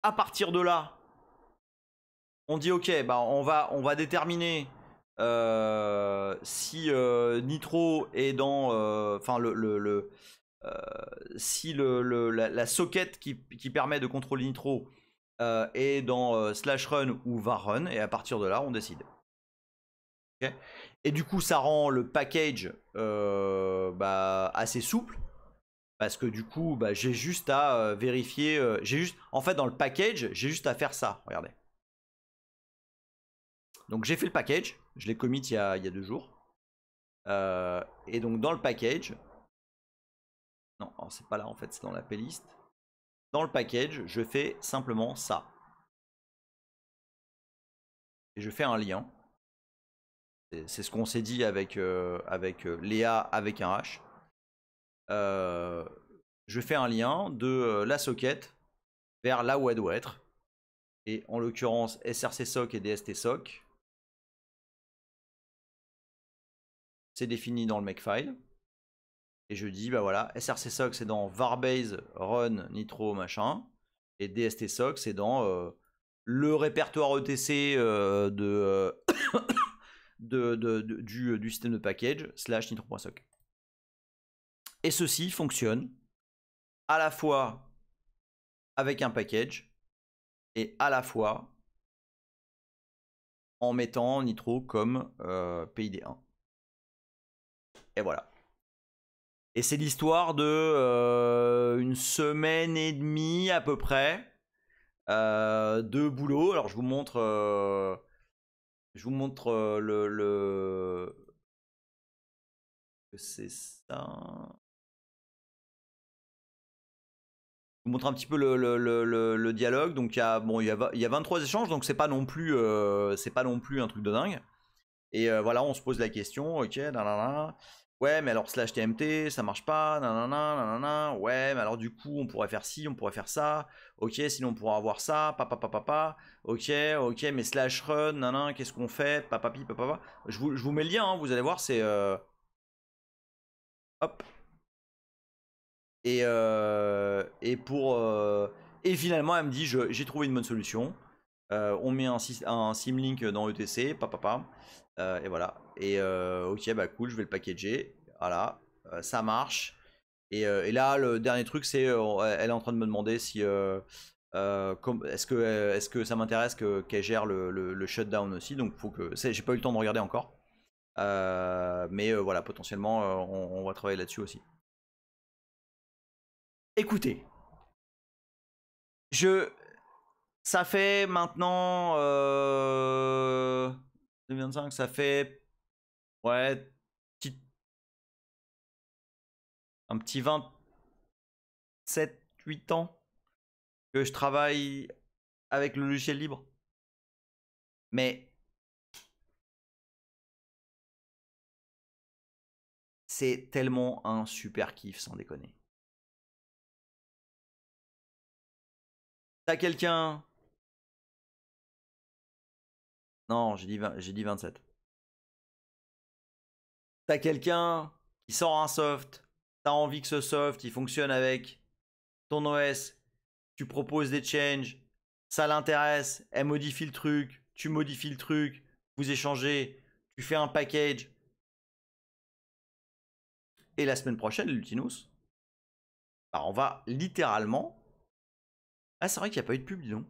À partir de là, on dit ok, bah on va déterminer si Nitro est dans, enfin si la socket qui permet de contrôler Nitro est dans slash run ou var run, et à partir de là, on décide. Okay. Et du coup, ça rend le package assez souple. Parce que du coup, j'ai juste à vérifier. En fait, dans le package, j'ai juste à faire ça. Regardez. Donc, j'ai fait le package. Je l'ai commit il y a 2 jours. Et donc dans le package, non, c'est pas là en fait, c'est dans la playlist. Dans le package, je fais simplement ça. Et je fais un lien. C'est ce qu'on s'est dit avec, Léa avec un H. Je fais un lien de la socket vers là où elle doit être. Et en l'occurrence, SRC sock et DST sock. C'est défini dans le makefile. Et je dis, bah voilà, SRC sock c'est dans varbase run nitro machin. Et DST sock c'est dans le répertoire ETC du système de package / nitro.sock. Et ceci fonctionne à la fois avec un package et à la fois en mettant nitro comme PID1. Et voilà. Et c'est l'histoire de une semaine et demie à peu près de boulot. Alors je vous montre c'est ça. Je vous montre un petit peu le dialogue. Donc il y a 23 échanges, donc c'est pas non plus un truc de dingue. Et voilà, on se pose la question, ok, nanana. Ouais, mais alors slash TMT, ça marche pas, nanana, nanana. Ouais, mais alors du coup, on pourrait faire ci, on pourrait faire ça. Ok, sinon on pourra avoir ça, papa. Ok, mais slash run, nanana, qu'est-ce qu'on fait, papapi, papa. Je vous mets le lien, hein, vous allez voir, c'est hop. Et finalement, elle me dit, j'ai trouvé une bonne solution. On met un symlink dans ETC, papa. Et voilà. Et ok, bah cool, je vais le packager. Voilà, ça marche. Et là, le dernier truc, c'est elle est en train de me demander si est-ce que ça m'intéresse qu'elle gère le shutdown aussi. Donc faut que j'ai pas eu le temps de regarder encore. Mais voilà, potentiellement, on va travailler là-dessus aussi. Écoutez, ça fait maintenant 2025, ça fait ouais un petit 27-8 ans que je travaille avec le logiciel libre. Mais c'est tellement un super kiff, sans déconner. T'as quelqu'un... Non, j'ai dit 27. T'as quelqu'un qui sort un soft, t'as envie que ce soft il fonctionne avec ton OS, tu proposes des changes, ça l'intéresse, elle modifie le truc, tu modifies le truc, vous échangez, tu fais un package. Et la semaine prochaine, Lutinous, bah on va littéralement... Ah, c'est vrai qu'il n'y a pas eu de pub, dis donc.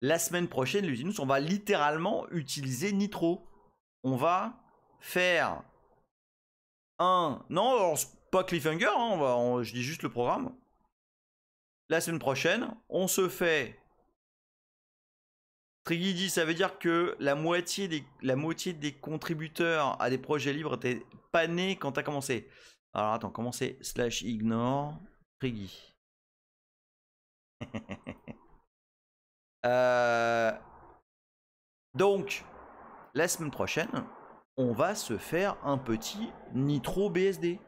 La semaine prochaine, Lutinous, on va littéralement utiliser Nitro. On va faire un... Non, alors, pas cliffhanger, hein, je dis juste le programme. La semaine prochaine, on se fait... Triggy dit, ça veut dire que la moitié des contributeurs à des projets libres étaient pas nés quand t'as commencé. Alors attends, comment c'est /ignore Triggy. Donc, la semaine prochaine, on va se faire un petit Nitro BSD.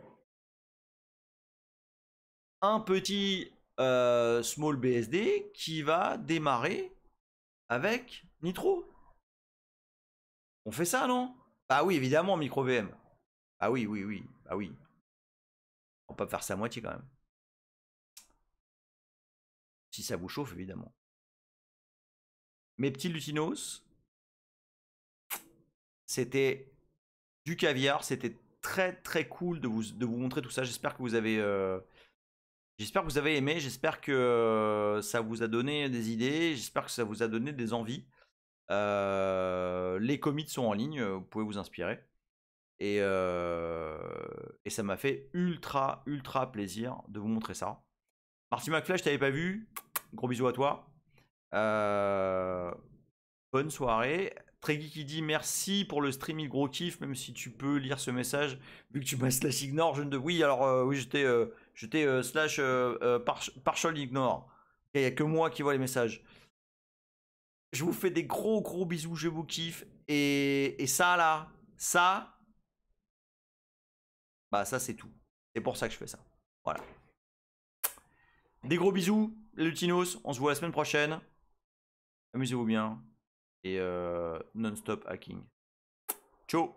Un petit small BSD qui va démarrer avec Nitro. On fait ça, non? Bah oui, évidemment, micro VM. Ah oui, bah oui. On peut pas faire ça à moitié quand même. Si ça vous chauffe, évidemment. Mes petits Lutinos, c'était du caviar. C'était très très cool de vous montrer tout ça. J'espère que vous avez aimé. J'espère que ça vous a donné des idées. J'espère que ça vous a donné des envies. Les commits sont en ligne. Vous pouvez vous inspirer. Et ça m'a fait ultra plaisir de vous montrer ça. Marty McFly, je t'avais pas vu. Gros bisous à toi. Bonne soirée. Treggy qui dit merci pour le stream, il gros kiff, même si tu peux lire ce message, vu que tu m'as slash ignore, je ne... Oui, alors oui, j'étais slash partial ignore. Il n'y a que moi qui vois les messages. Je vous fais des gros bisous, je vous kiffe. Et ça là, ça, bah ça c'est tout. C'est pour ça que je fais ça. Voilà. Des gros bisous, les Lutinos, on se voit la semaine prochaine. Amusez-vous bien. Et non-stop hacking. Ciao.